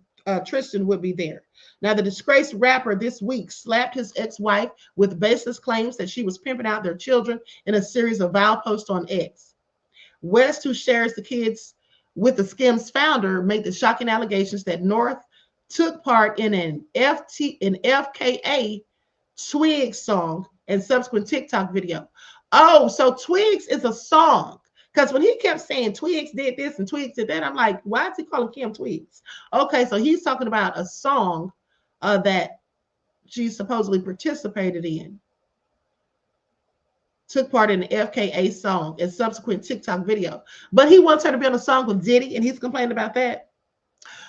Tristan would be there. Now, the disgraced rapper this week slapped his ex-wife with baseless claims that she was pimping out their children in a series of vile posts on X. West, who shares the kids with the Skims founder, made the shocking allegations that North took part in an FKA Twigs song and subsequent TikTok video. Oh, so Twigs is a song. Because when he kept saying Twigs did this and Twigs did that, I'm like, why is he calling Kim Twigs? Okay, so he's talking about a song that she supposedly participated in. Took part in the FKA song and subsequent TikTok video. But he wants her to be on a song with Diddy, and he's complaining about that.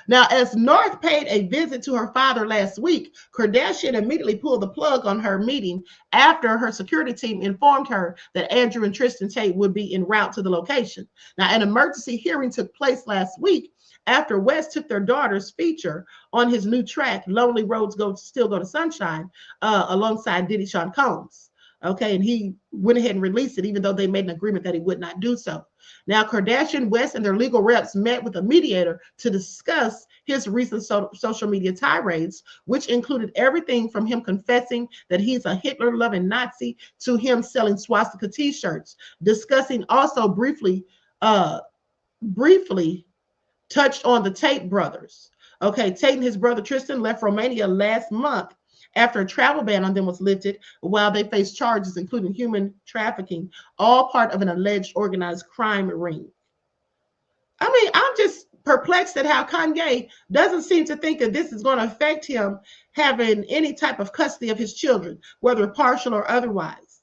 Now, as North paid a visit to her father last week, Kardashian immediately pulled the plug on her meeting after her security team informed her that Andrew and Tristan Tate would be en route to the location. Now, an emergency hearing took place last week after West took their daughter's feature on his new track, Lonely Roads Still Go to Sunshine, alongside Diddy Sean Combs. Okay, and he went ahead and released it, even though they made an agreement that he would not do so. Now, Kardashian, West, and their legal reps met with a mediator to discuss his recent social media tirades, which included everything from him confessing that he's a Hitler-loving Nazi to him selling swastika t-shirts. Discussing also briefly touched on the Tate brothers. Okay, Tate and his brother Tristan left Romania last month after a travel ban on them was lifted while they faced charges, including human trafficking, all part of an alleged organized crime ring. I mean, I'm just perplexed at how Kanye doesn't seem to think that this is going to affect him having any type of custody of his children, whether partial or otherwise.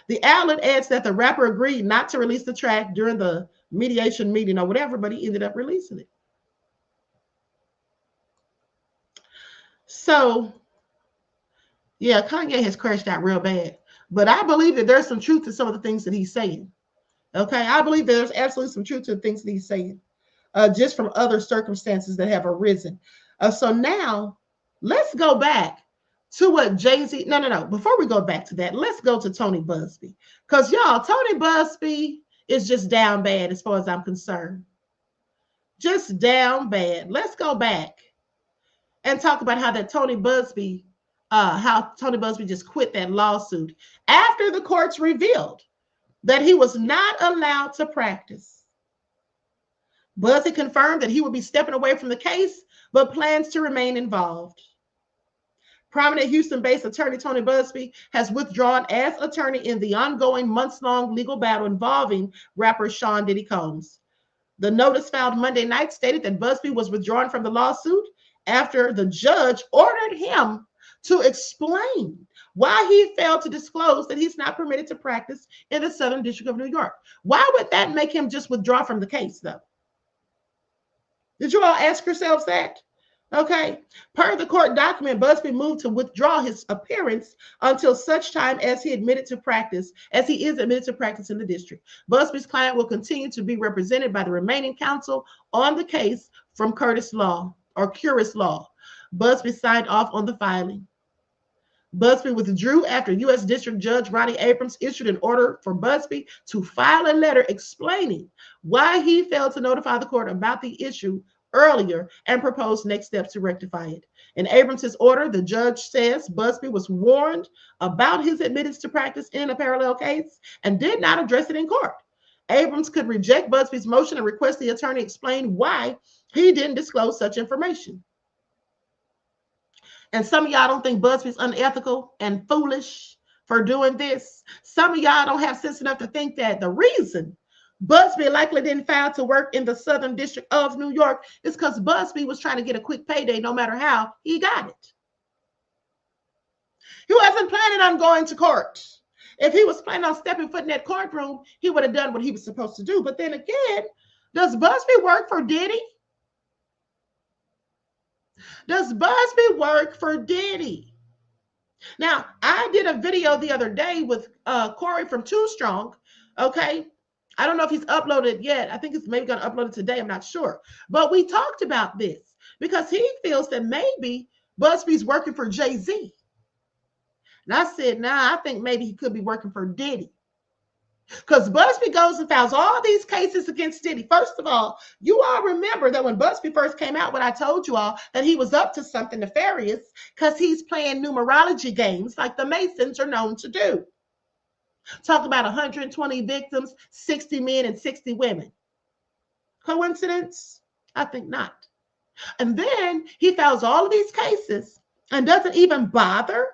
The outlet adds that the rapper agreed not to release the track during the mediation meeting or whatever, but he ended up releasing it. So, yeah, Kanye has crashed out real bad. But I believe that there's some truth to some of the things that he's saying. Okay, I believe there's absolutely some truth to the things that he's saying, just from other circumstances that have arisen. So now, let's go back to what Jay-Z, no. Before we go back to that, let's go to Tony Buzbee. Because, y'all, Tony Buzbee is just down bad as far as I'm concerned. Just down bad. Let's go back and talk about how Tony Buzbee just quit that lawsuit after the courts revealed that he was not allowed to practice. Buzbee confirmed that he would be stepping away from the case, but plans to remain involved. Prominent Houston-based attorney Tony Buzbee has withdrawn as attorney in the ongoing months-long legal battle involving rapper Sean Diddy Combs. The notice filed Monday night stated that Buzbee was withdrawn from the lawsuit after the judge ordered him to explain why he failed to disclose that he's not permitted to practice in the Southern District of New York. Why would that make him just withdraw from the case, though? Did you all ask yourselves that? Okay. Per the court document, Buzbee moved to withdraw his appearance until such time as he is admitted to practice in the district. Buzbee's client will continue to be represented by the remaining counsel on the case from Curtis Law. Buzbee signed off on the filing. Buzbee withdrew after U.S. District Judge Ronnie Abrams issued an order for Buzbee to file a letter explaining why he failed to notify the court about the issue earlier and proposed next steps to rectify it. In Abrams' order, the judge says Buzbee was warned about his admittance to practice in a parallel case and did not address it in court. Abrams could reject Buzbee's motion and request the attorney explain why he didn't disclose such information. And some of y'all don't think Buzbee's unethical and foolish for doing this. Some of y'all don't have sense enough to think that the reason Buzbee likely didn't file to work in the Southern District of New York is because Buzbee was trying to get a quick payday no matter how he got it. He wasn't planning on going to court. If he was planning on stepping foot in that courtroom, he would have done what he was supposed to do. But then again, does Buzbee work for Diddy? Does Buzbee work for Diddy? Now, I did a video the other day with Corey from Too Strong. Okay. I don't know if he's uploaded it yet. I think it's maybe going to upload it today. I'm not sure. But we talked about this because he feels that maybe Buzbee's working for Jay-Z. And I said, nah, I think maybe he could be working for Diddy. Because Buzbee goes and files all these cases against Diddy. First of all, you all remember that when Buzbee first came out, when I told you all that he was up to something nefarious because he's playing numerology games like the Masons are known to do. Talk about 120 victims, 60 men and 60 women. Coincidence? I think not. And then he files all of these cases and doesn't even bother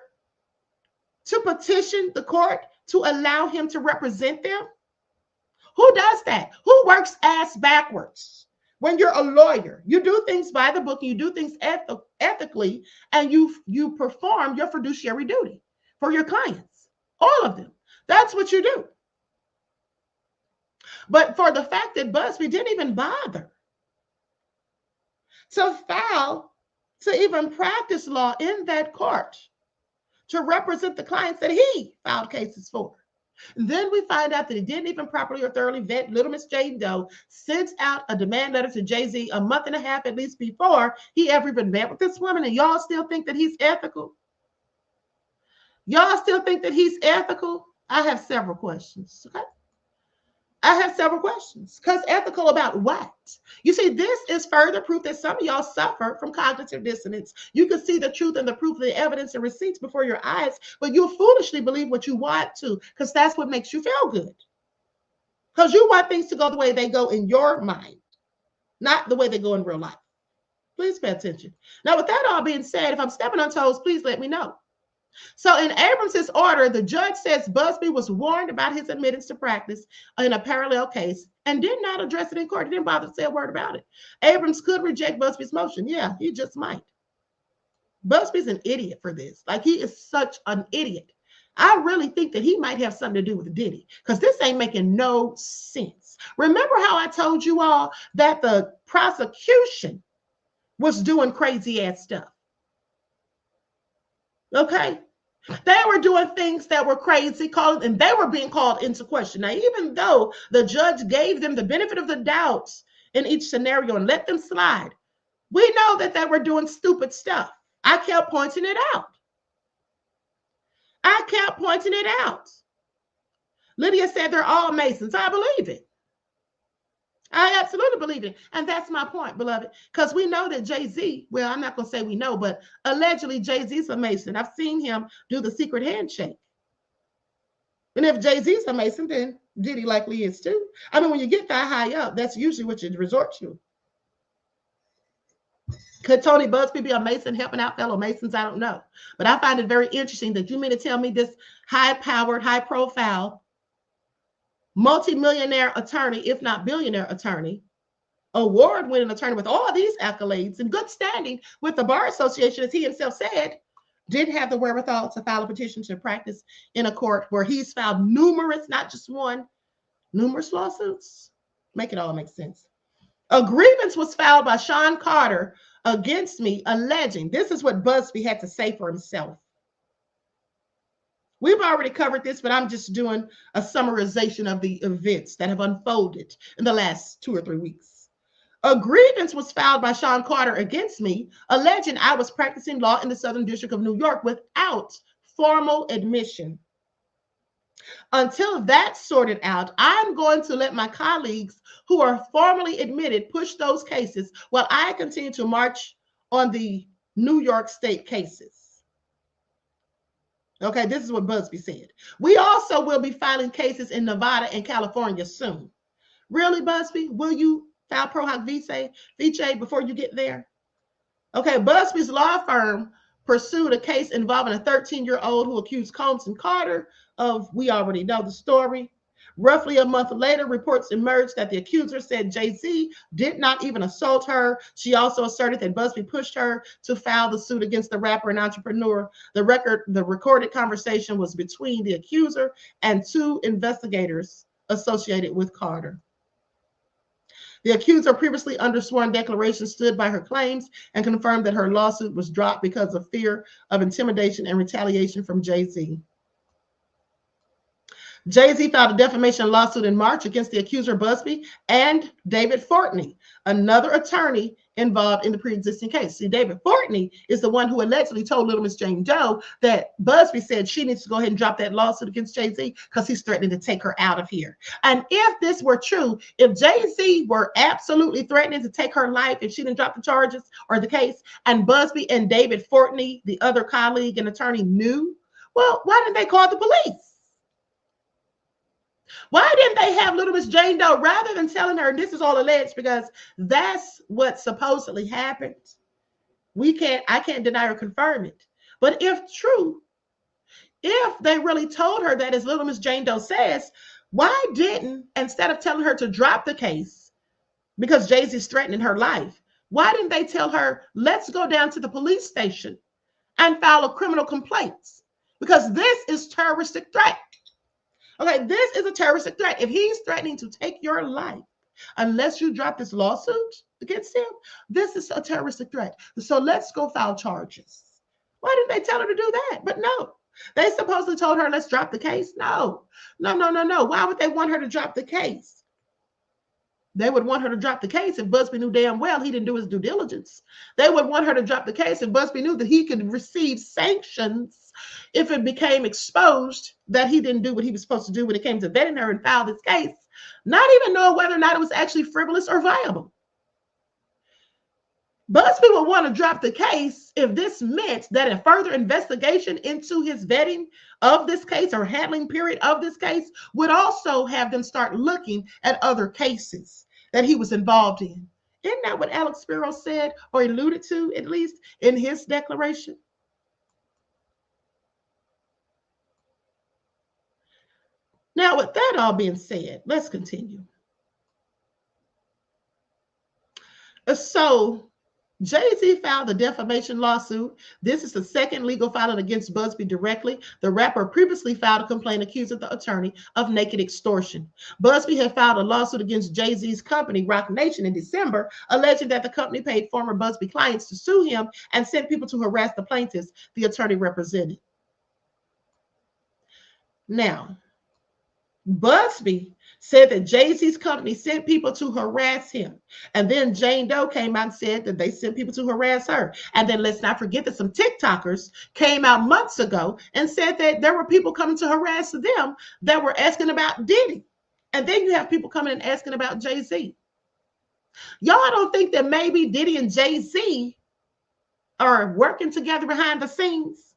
to petition the court to allow him to represent them. Who does that? Who works ass backwards? When you're a lawyer, you do things by the book, you do things ethically, and you perform your fiduciary duty for your clients, all of them. That's what you do. But for the fact that Buzbee didn't even bother to file, to even practice law in that court, to represent the clients that he filed cases for. And then we find out that he didn't even properly or thoroughly vet Little Miss Jane Doe, sends out a demand letter to Jay-Z a month and a half at least before he ever even met with this woman, and y'all still think that he's ethical? Y'all still think that he's ethical? I have several questions, okay? I have several questions. Because ethical about what? You see, this is further proof that some of y'all suffer from cognitive dissonance. You can see the truth and the proof, the evidence and receipts before your eyes, but you'll foolishly believe what you want to because that's what makes you feel good. Because you want things to go the way they go in your mind, not the way they go in real life. Please pay attention. Now, with that all being said, if I'm stepping on toes, please let me know. So in Abrams' order, the judge says Buzbee was warned about his admittance to practice in a parallel case and did not address it in court. He didn't bother to say a word about it. Abrams could reject Buzbee's motion. Yeah, he just might. Buzbee's an idiot for this. Like, he is such an idiot. I really think that he might have something to do with Diddy because this ain't making no sense. Remember how I told you all that the prosecution was doing crazy ass stuff? Okay. They were doing things that were crazy, and they were being called into question. Now, even though the judge gave them the benefit of the doubt in each scenario and let them slide, we know that they were doing stupid stuff. I kept pointing it out. I kept pointing it out. Lydia said they're all Masons. I believe it. I absolutely believe it. And that's my point, beloved, because we know that Jay-Z, well, I'm not going to say we know, but allegedly Jay-Z's a Mason. I've seen him do the secret handshake. And if Jay-Z's a Mason, then Diddy likely is too. I mean, when you get that high up, that's usually what you resort to. Could Tony Buzbee be a Mason helping out fellow Masons? I don't know. But I find it very interesting that you mean to tell me this high-powered, high-profile, multi-millionaire attorney, if not billionaire attorney, award-winning attorney with all these accolades and good standing with the Bar Association, as he himself said, did have the wherewithal to file a petition to practice in a court where he's filed numerous, not just one, numerous lawsuits. Make it all make sense. A grievance was filed by Sean Carter against me, alleging, this is what Buzbee had to say for himself. We've already covered this, but I'm just doing a summarization of the events that have unfolded in the last 2 or 3 weeks. A grievance was filed by Sean Carter against me, alleging I was practicing law in the Southern District of New York without formal admission. Until that's sorted out, I'm going to let my colleagues who are formally admitted push those cases while I continue to march on the New York State cases. Okay, this is what Buzbee said. We also will be filing cases in Nevada and California soon. Really, Buzbee? Will you file pro hoc vice before you get there? Okay, Buzbee's law firm pursued a case involving a 13-year-old who accused Combs and Carter of, we already know the story, Roughly a month later, reports emerged that the accuser said Jay-Z did not even assault her. She also asserted that Buzbee pushed her to file the suit against the rapper and entrepreneur. The recorded conversation was between the accuser and 2 investigators associated with Carter. The accuser previously under sworn declaration stood by her claims and confirmed that her lawsuit was dropped because of fear of intimidation and retaliation from Jay-Z. Jay-Z filed a defamation lawsuit in March against the accuser Buzbee and David Fortney, another attorney involved in the pre-existing case. See, David Fortney is the one who allegedly told Little Miss Jane Doe that Buzbee said she needs to go ahead and drop that lawsuit against Jay-Z because he's threatening to take her out of here. And if this were true, if Jay-Z were absolutely threatening to take her life if she didn't drop the charges or the case, and Buzbee and David Fortney, the other colleague and attorney, knew, well, why didn't they call the police? Why didn't they have Little Miss Jane Doe, rather than telling her this is all alleged, because that's what supposedly happened? I can't deny or confirm it. But if true, if they really told her that, as Little Miss Jane Doe says, why didn't, instead of telling her to drop the case because Jay-Z's threatening her life, why didn't they tell her, let's go down to the police station and file a criminal complaint? Because this is terroristic threat. Okay, this is a terroristic threat. If he's threatening to take your life, unless you drop this lawsuit against him, this is a terroristic threat. So let's go file charges. Why didn't they tell her to do that? But no, they supposedly told her, let's drop the case. No. Why would they want her to drop the case? They would want her to drop the case if Buzbee knew damn well he didn't do his due diligence. They would want her to drop the case if Buzbee knew that he could receive sanctions if it became exposed that he didn't do what he was supposed to do when it came to vetting her and file this case, not even knowing whether or not it was actually frivolous or viable. Buzbee would want to drop the case if this meant that a further investigation into his vetting of this case or handling period of this case would also have them start looking at other cases that he was involved in. Isn't that what Alex Spiro said, or alluded to, at least in his declaration? Now, with that all being said, let's continue. So, Jay-Z filed a defamation lawsuit. This is the second legal filing against Buzbee directly. The rapper previously filed a complaint accusing the attorney of naked extortion. Buzbee had filed a lawsuit against Jay-Z's company, Roc Nation, in December, alleging that the company paid former Buzbee clients to sue him and sent people to harass the plaintiffs, the attorney represented. Now, Buzbee said that Jay-Z's company sent people to harass him. And then Jane Doe came out and said that they sent people to harass her. And then let's not forget that some TikTokers came out months ago and said that there were people coming to harass them that were asking about Diddy. And then you have people coming and asking about Jay-Z. Y'all don't think that maybe Diddy and Jay-Z are working together behind the scenes?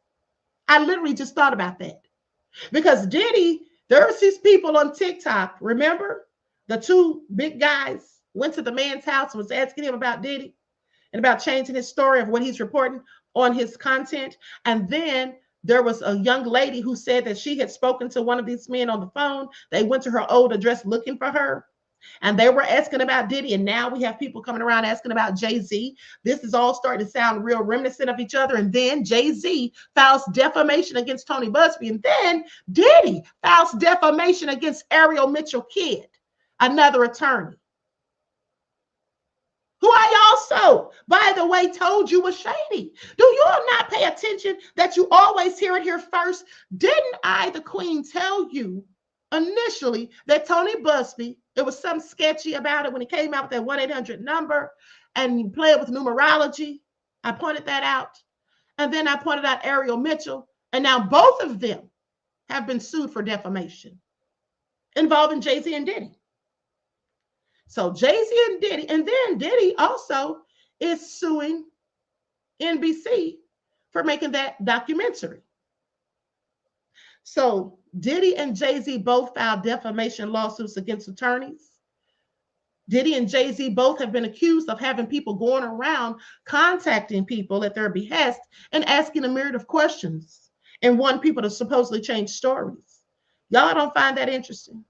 I literally just thought about that. Because Diddy, there's these people on TikTok, remember? The 2 big guys went to the man's house and was asking him about Diddy and about changing his story of what he's reporting on his content. And then there was a young lady who said that she had spoken to one of these men on the phone. They went to her old address looking for her. And they were asking about Diddy, and now we have people coming around asking about Jay-Z. This is all starting to sound real reminiscent of each other. And then Jay-Z files defamation against Tony Buzbee, and then Diddy files defamation against Ariel Mitchell Kidd, another attorney, who I also, by the way, told you was shady. Do you all not pay attention that you always hear it here first? Didn't I, the queen, tell you initially that Tony Buzbee, there was something sketchy about it when he came out with that 1-800 number and you play it with numerology? I pointed that out. And then I pointed out Ariel Mitchell. And now both of them have been sued for defamation involving Jay-Z and Diddy. So Jay-Z and Diddy, and then Diddy also is suing NBC for making that documentary. So Diddy and Jay-Z both filed defamation lawsuits against attorneys. Diddy and Jay-Z both have been accused of having people going around contacting people at their behest and asking a myriad of questions and wanting people to supposedly change stories. Y'all don't find that interesting?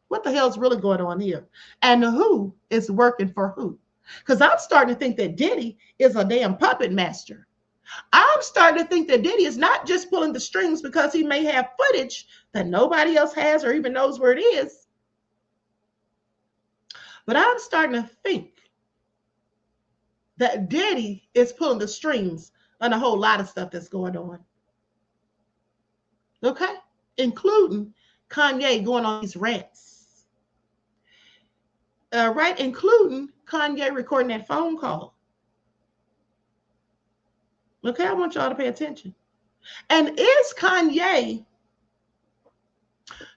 What the hell's really going on here? And who is working for who? Because I'm starting to think that Diddy is a damn puppet master. I'm starting to think that Diddy is not just pulling the strings because he may have footage that nobody else has or even knows where it is. But I'm starting to think that Diddy is pulling the strings on a whole lot of stuff that's going on. Okay? Including Kanye going on these rants. Right? Including Kanye recording that phone call. Okay, I want y'all to pay attention. And is Kanye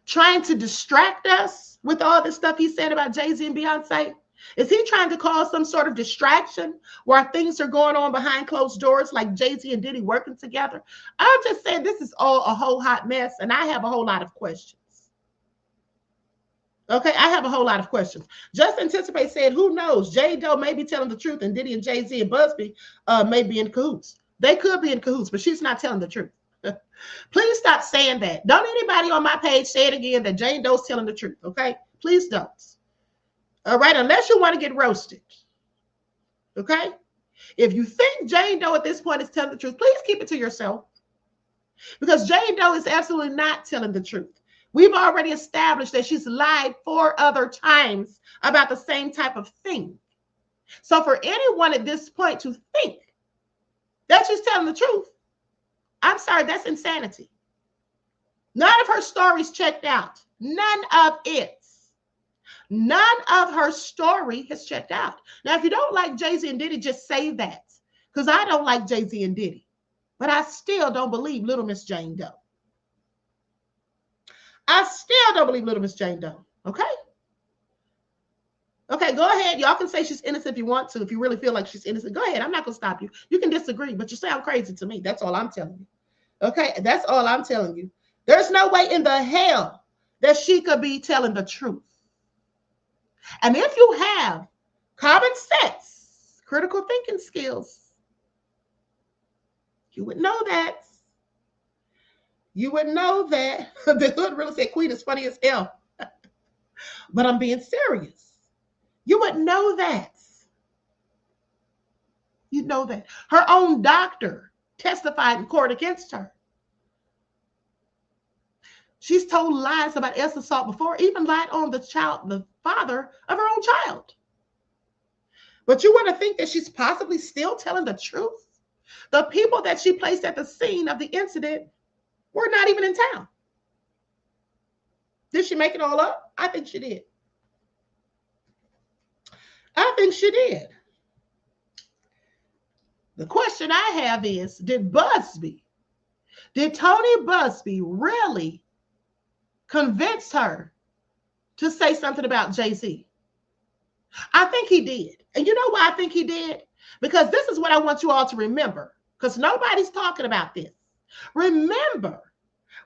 trying to distract us with all this stuff he said about Jay-Z and Beyonce? Is he trying to cause some sort of distraction where things are going on behind closed doors, like Jay-Z and Diddy working together? I'm just saying this is all a whole hot mess, and I have a whole lot of questions. Okay, I have a whole lot of questions. Just Anticipate said, who knows? J. Doe may be telling the truth, and Diddy and Jay-Z and Buzbee may be in cahoots. They could be in cahoots, but she's not telling the truth. Please stop saying that. Don't anybody on my page say it again that Jane Doe's telling the truth, okay? Please don't. All right, unless you want to get roasted. Okay? If you think Jane Doe at this point is telling the truth, please keep it to yourself. Because Jane Doe is absolutely not telling the truth. We've already established that she's lied 4 other times about the same type of thing. So for anyone at this point to think that she's telling the truth, I'm sorry, that's insanity. None of her stories checked out. None of it. None of her story has checked out. Now, if you don't like Jay-Z and Diddy, just say that. Because I don't like Jay-Z and Diddy. But I still don't believe Little Miss Jane Doe. I still don't believe Little Miss Jane Doe. Okay? Okay, go ahead. Y'all can say she's innocent if you want to. If you really feel like she's innocent, go ahead. I'm not going to stop you. You can disagree, but you sound crazy to me. That's all I'm telling you. Okay? That's all I'm telling you. There's no way in the hell that she could be telling the truth. And if you have common sense, critical thinking skills, you would know that. You would know that. The hood really said Queen is funny as hell. But I'm being serious. You would know that. You know that. Her own doctor testified in court against her. She's told lies about S assault before, even lied on the father of her own child. But you want to think that she's possibly still telling the truth? The people that she placed at the scene of the incident were not even in town. Did she make it all up? I think she did. I think she did. The question I have is, did Tony Buzbee really convince her to say something about Jay-Z? I think he did. And you know why I think he did? Because this is what I want you all to remember, because nobody's talking about this. Remember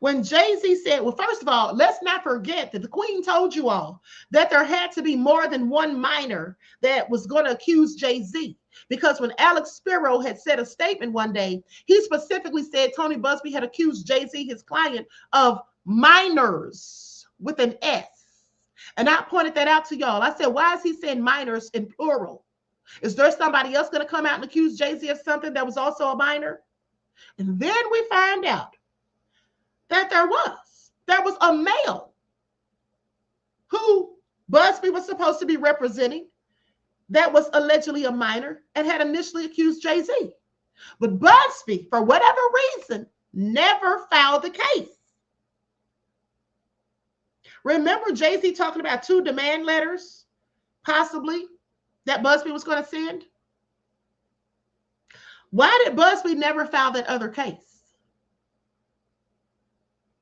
when Jay-Z said, well, first of all, let's not forget that the Queen told you all that there had to be more than one minor that was going to accuse Jay-Z. Because when Alex Spiro had said a statement one day, he specifically said Tony Buzbee had accused Jay-Z, his client, of minors with an S. And I pointed that out to y'all. I said, why is he saying minors in plural? Is there somebody else going to come out and accuse Jay-Z of something that was also a minor? And then we find out that there was a male who Buzbee was supposed to be representing that was allegedly a minor and had initially accused Jay-Z. But Buzbee, for whatever reason, never filed the case. Remember Jay-Z talking about 2 demand letters, possibly, that Buzbee was going to send? Why did Buzbee never file that other case?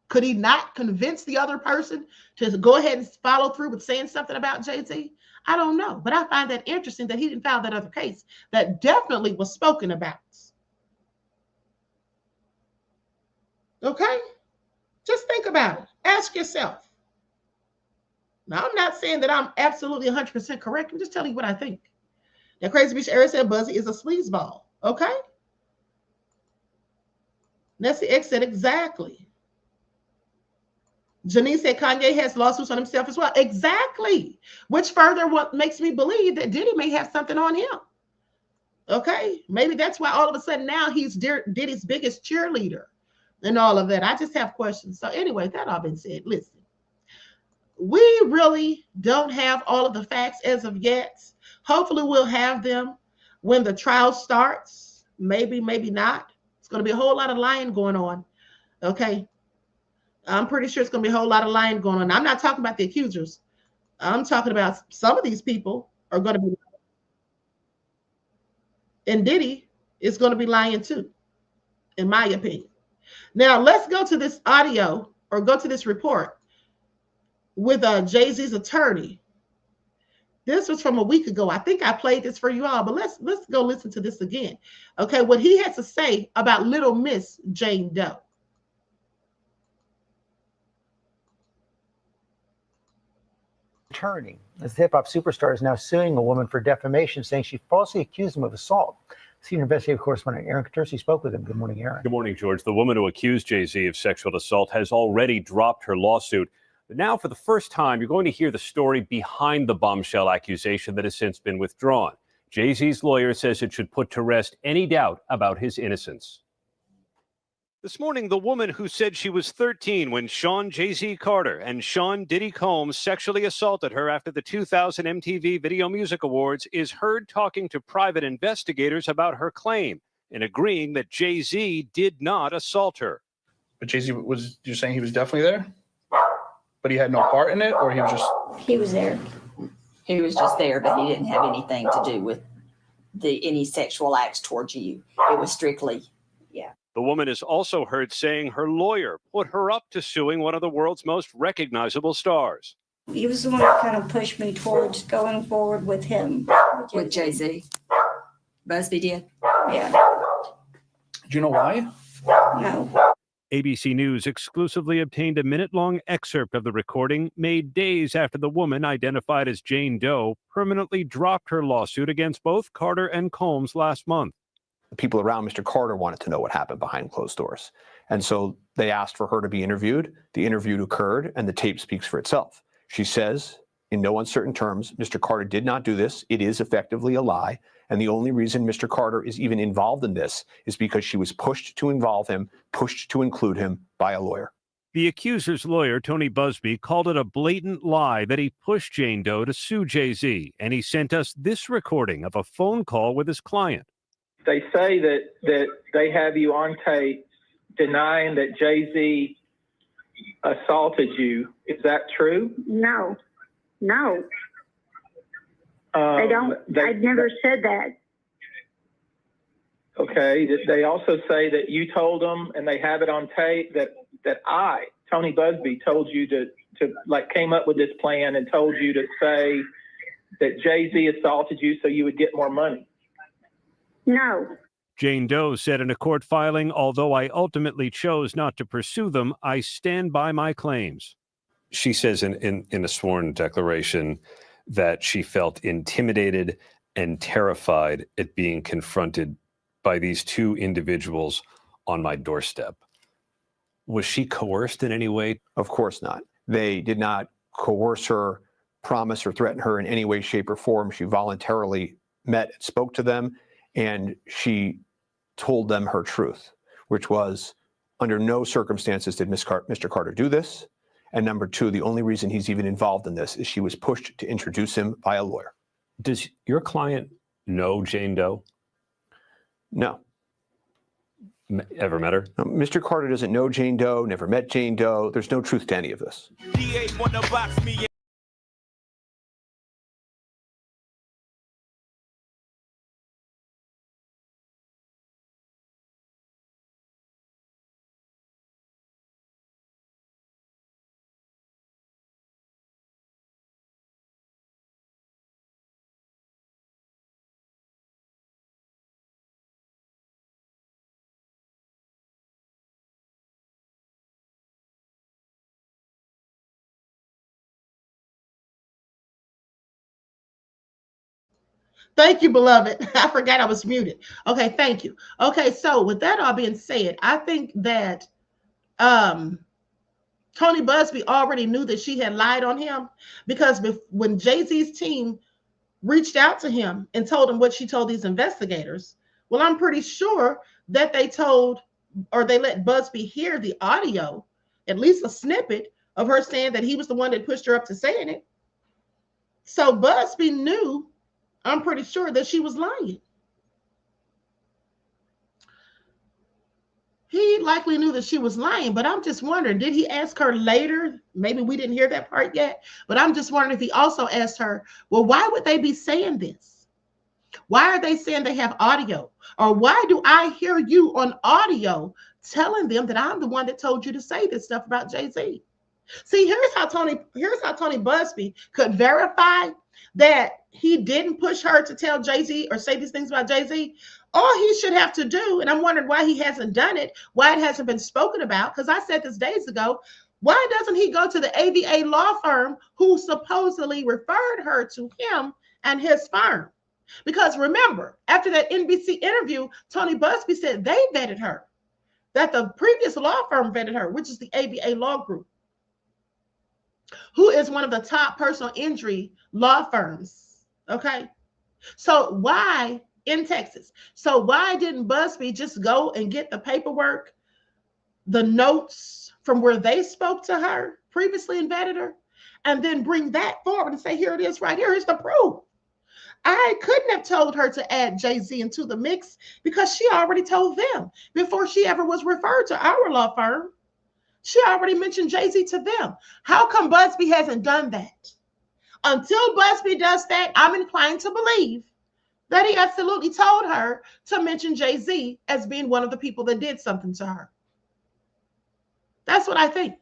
Could he not convince the other person to go ahead and follow through with saying something about Jay-Z? I don't know, but I find that interesting that he didn't file that other case that definitely was spoken about. Okay? Just think about it. Ask yourself. Now, I'm not saying that I'm absolutely 100% correct. I'm just telling you what I think. That Crazy Bitch Eric said Buzzy is a sleazeball. Okay? That's the X said exactly. Janice said Kanye has lawsuits on himself as well. Exactly. Which further what makes me believe that Diddy may have something on him. Okay. Maybe that's why all of a sudden now he's Diddy's biggest cheerleader and all of that. I just have questions. So anyway, that all been said. Listen, we really don't have all of the facts as of yet. Hopefully we'll have them when the trial starts. Maybe, maybe not. It's going to be a whole lot of lying going on. Okay. I'm pretty sure it's going to be a whole lot of lying going on. I'm not talking about the accusers. I'm talking about some of these people are going to be, and Diddy is going to be lying too, in my opinion. Now, let's go to this audio or go to this report with Jay-Z's attorney. This was from a week ago. I think I played this for you all, but let's go listen to this again. Okay, what he had to say about little Miss Jane Doe. Attorney, as the hip-hop superstar is now suing a woman for defamation, saying she falsely accused him of assault. Senior investigative correspondent Aaron Katursi spoke with him. Good morning, Aaron. Good morning, George. The woman who accused Jay-Z of sexual assault has already dropped her lawsuit. But now, for the first time, you're going to hear the story behind the bombshell accusation that has since been withdrawn. Jay-Z's lawyer says it should put to rest any doubt about his innocence. This morning, the woman who said she was 13 when Sean Jay-Z Carter and Sean Diddy Combs sexually assaulted her after the 2000 MTV Video Music Awards is heard talking to private investigators about her claim and agreeing that Jay-Z did not assault her. But Jay-Z you're saying he was definitely there? But he had no part in it, or he was just... He was there. He was just there, but he didn't have anything to do with any sexual acts towards you. It was strictly, yeah. The woman is also heard saying her lawyer put her up to suing one of the world's most recognizable stars. He was the one that kind of pushed me towards going forward with him. With Jay-Z. Buzbee did? Yeah. Do you know why? No. ABC News exclusively obtained a minute-long excerpt of the recording made days after the woman, identified as Jane Doe, permanently dropped her lawsuit against both Carter and Combs last month. The people around Mr. Carter wanted to know what happened behind closed doors. And so they asked for her to be interviewed. The interview occurred, and the tape speaks for itself. She says, in no uncertain terms, Mr. Carter did not do this. It is effectively a lie. And the only reason Mr. Carter is even involved in this is because she was pushed to involve him, pushed to include him by a lawyer. The accuser's lawyer, Tony Buzbee, called it a blatant lie that he pushed Jane Doe to sue Jay-Z. And he sent us this recording of a phone call with his client. They say that they have you on tape denying that Jay-Z assaulted you. Is that true? No. They don't. I've never said that. Okay. They also say that you told them, and they have it on tape, that I, Tony Buzbee, told you to came up with this plan and told you to say that Jay-Z assaulted you so you would get more money. No. Jane Doe said in a court filing, although I ultimately chose not to pursue them, I stand by my claims. She says in a sworn declaration that she felt intimidated and terrified at being confronted by these two individuals on my doorstep. Was she coerced in any way? Of course not. They did not coerce her, promise, or threaten her in any way, shape, or form. She voluntarily met and spoke to them, and she told them her truth, which was, under no circumstances did Mr. Carter do this. And number two, the only reason he's even involved in this is she was pushed to introduce him by a lawyer. Does your client know Jane Doe? No. Ever met her? No, Mr. Carter doesn't know Jane Doe, never met Jane Doe. There's no truth to any of this. Thank you, beloved. I forgot I was muted. Okay, thank you. Okay, so with that all being said, I think that Tony Buzbee already knew that she had lied on him, because when Jay-Z's team reached out to him and told him what she told these investigators, well, I'm pretty sure that they told, or they let Buzbee hear the audio, at least a snippet of her saying that he was the one that pushed her up to saying it. So Buzbee knew, I'm pretty sure, that she was lying. He likely knew that she was lying, but I'm just wondering, did he ask her later? Maybe we didn't hear that part yet, but I'm just wondering if he also asked her, well, why would they be saying this? Why are they saying they have audio? Or why do I hear you on audio telling them that I'm the one that told you to say this stuff about Jay-Z? See, here's how Tony Buzbee could verify that he didn't push her to tell Jay-Z or say these things about Jay-Z. All he should have to do, and I'm wondering why he hasn't done it, why it hasn't been spoken about, because I said this days ago, why doesn't he go to the ABA law firm who supposedly referred her to him and his firm? Because remember, after that NBC interview, Tony Buzbee said they vetted her, that the previous law firm vetted her, which is the ABA Law Group, who is one of the top personal injury law firms, okay? So why, in Texas, so why didn't Buzbee just go and get the paperwork, the notes from where they spoke to her previously and vetted her, and then bring that forward and say, here it is right here, here's the proof. I couldn't have told her to add Jay-Z into the mix because she already told them before she ever was referred to our law firm. She already mentioned Jay-Z to them. How come Buzbee hasn't done that? Until Buzbee does that, I'm inclined to believe that he absolutely told her to mention Jay-Z as being one of the people that did something to her. That's what I think.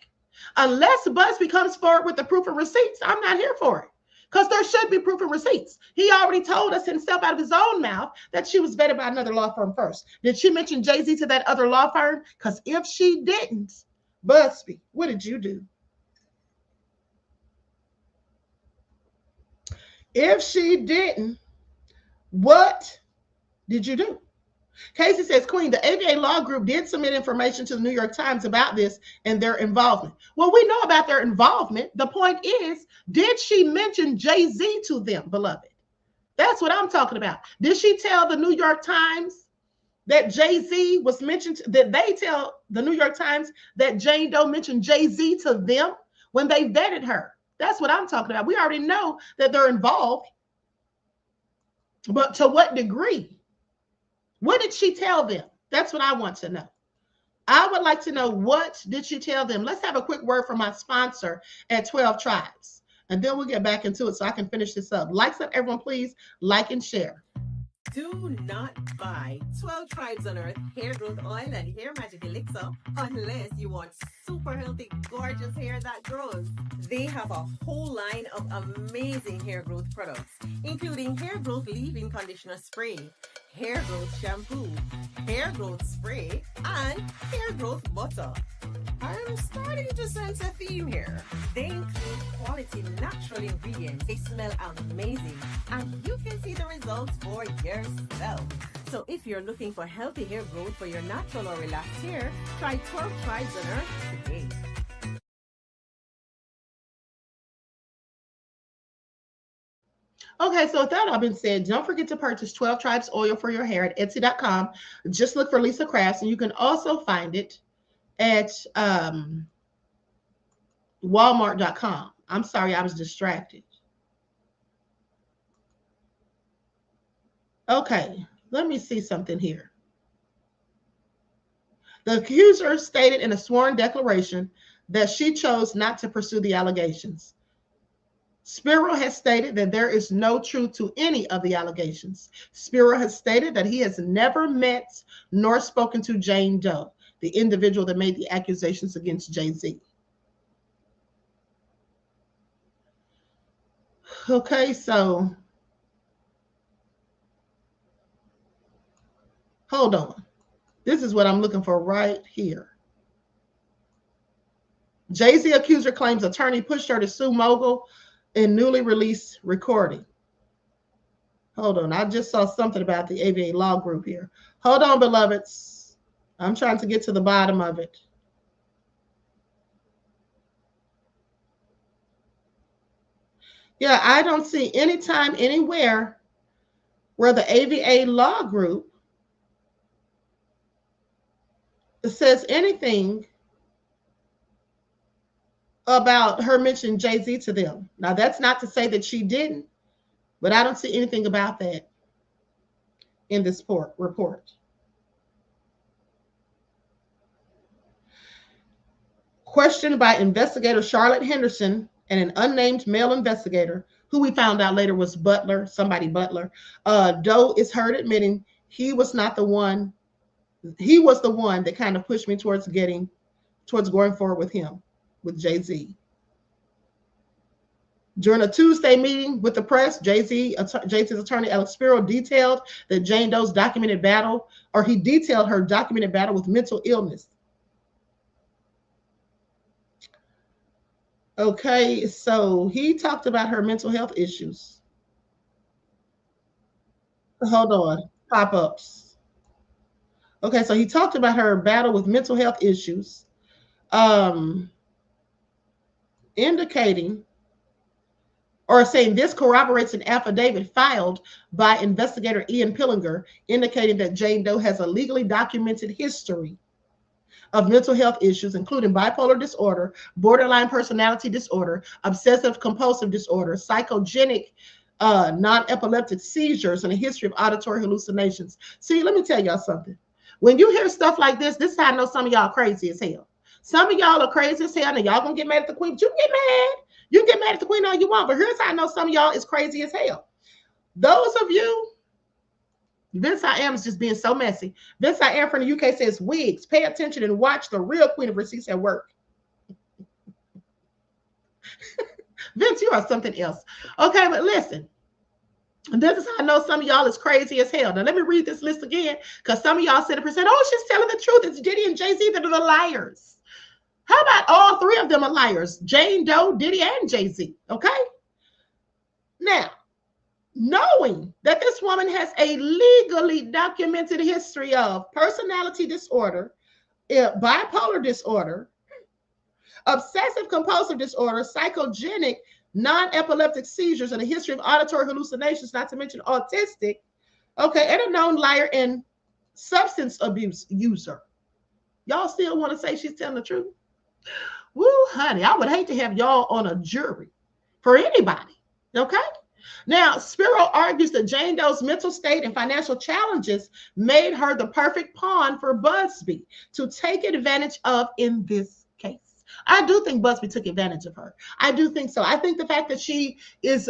Unless Buzbee comes forward with the proof of receipts, I'm not here for it. Because there should be proof of receipts. He already told us himself out of his own mouth that she was vetted by another law firm first. Did she mention Jay-Z to that other law firm? Because if she didn't, Buzbee, what did you do? If she didn't, what did you do? Casey says, Queen, the ABA Law Group did submit information to the New York Times about this and their involvement. Well, we know about their involvement. The point is, did she mention Jay-Z to them, beloved? That's what I'm talking about. Did she tell the New York Times that Jay-Z was mentioned? Did they tell the New York Times that Jane Doe mentioned Jay-Z to them when they vetted her? That's what I'm talking about. We already know that they're involved. But to what degree? What did she tell them? That's what I want to know. I would like to know, what did she tell them? Let's have a quick word from my sponsor at 12 Tribes, and then we'll get back into it so I can finish this up. Likes up, everyone, please like and share. Do not buy 12 Tribes on Earth hair growth oil and hair magic elixir unless you want super healthy, gorgeous hair that grows. They have a whole line of amazing hair growth products, including hair growth leave-in conditioner spray, hair growth shampoo, hair growth spray, and hair growth butter. I'm starting to sense a theme here. They include quality natural ingredients. They smell amazing, and you can see the results for yourself. So if you're looking for healthy hair growth for your natural or relaxed hair, try 12 Tribes on Earth today. Okay, so with that all been said, don't forget to purchase 12 Tribes oil for your hair at Etsy.com. Just look for Lisa Crafts, and you can also find it at Walmart.com. I'm sorry, I was distracted. Okay, let me see something here. The accuser stated in a sworn declaration that she chose not to pursue the allegations. Spiro has stated that there is no truth to any of the allegations. Spiro has stated that he has never met nor spoken to Jane Doe, the individual that made the accusations against Jay-Z. Okay, so hold on. This is what I'm looking for right here. Jay-Z accuser claims attorney pushed her to sue mogul in newly released recording. Hold on. I just saw something about the ABA Law Group here. Hold on, beloveds. I'm trying to get to the bottom of it. Yeah, I don't see any time anywhere where the AVA law group says anything about her mentioning Jay-Z to them. Now, that's not to say that she didn't, but I don't see anything about that in this report. Questioned by investigator Charlotte Henderson and an unnamed male investigator, who we found out later was Butler, Doe is heard admitting he was not the one. He was the one that kind of pushed me towards going forward with him, with Jay-Z. During a Tuesday meeting with the press, Jay-Z's attorney Alex Spiro detailed that Jane Doe's documented battle, or he detailed her documented battle with mental illness. Okay, so he talked about her mental health issues. Hold on, pop-ups. Okay, so he talked about her battle with mental health issues, indicating or saying this corroborates an affidavit filed by investigator Ian Pillinger, indicating that Jane Doe has a legally documented history of mental health issues, including bipolar disorder, borderline personality disorder, obsessive compulsive disorder, psychogenic non-epileptic seizures, and a history of auditory hallucinations. See, let me tell y'all something. When you hear stuff like this is how I know some of y'all crazy as hell. Some of y'all are crazy as hell, and y'all gonna get mad at the queen. You can get mad. You can get mad at the queen all you want, but here's how I know some of y'all is crazy as hell. Those of you, Vince I Am is just being so messy. Vince I Am from the UK says, wigs, pay attention and watch the real queen of receipts at work. Vince, you are something else. Okay, but listen. This is how I know some of y'all is crazy as hell. Now, let me read this list again, because some of y'all said, oh, she's telling the truth. It's Diddy and Jay-Z that are the liars. How about all three of them are liars? Jane Doe, Diddy, and Jay-Z, okay? Now, knowing that this woman has a legally documented history of personality disorder, bipolar disorder, obsessive compulsive disorder, psychogenic non-epileptic seizures, and a history of auditory hallucinations, not to mention autistic, okay, and a known liar and substance abuse user. Y'all still want to say she's telling the truth? Woo, honey, I would hate to have y'all on a jury for anybody, okay? Now, Spiro argues that Jane Doe's mental state and financial challenges made her the perfect pawn for Buzbee to take advantage of in this case. I do think Buzbee took advantage of her. I do think so. I think the fact that she is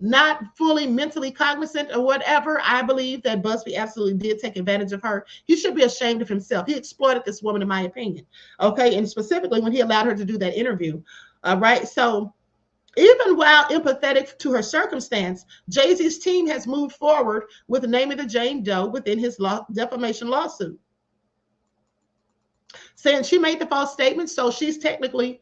not fully mentally cognizant or whatever, I believe that Buzbee absolutely did take advantage of her. He should be ashamed of himself. He exploited this woman, in my opinion. Okay, and specifically when he allowed her to do that interview. Right, so even while empathetic to her circumstance, Jay-Z's team has moved forward with naming the Jane Doe within his defamation lawsuit, saying she made the false statement, so she's technically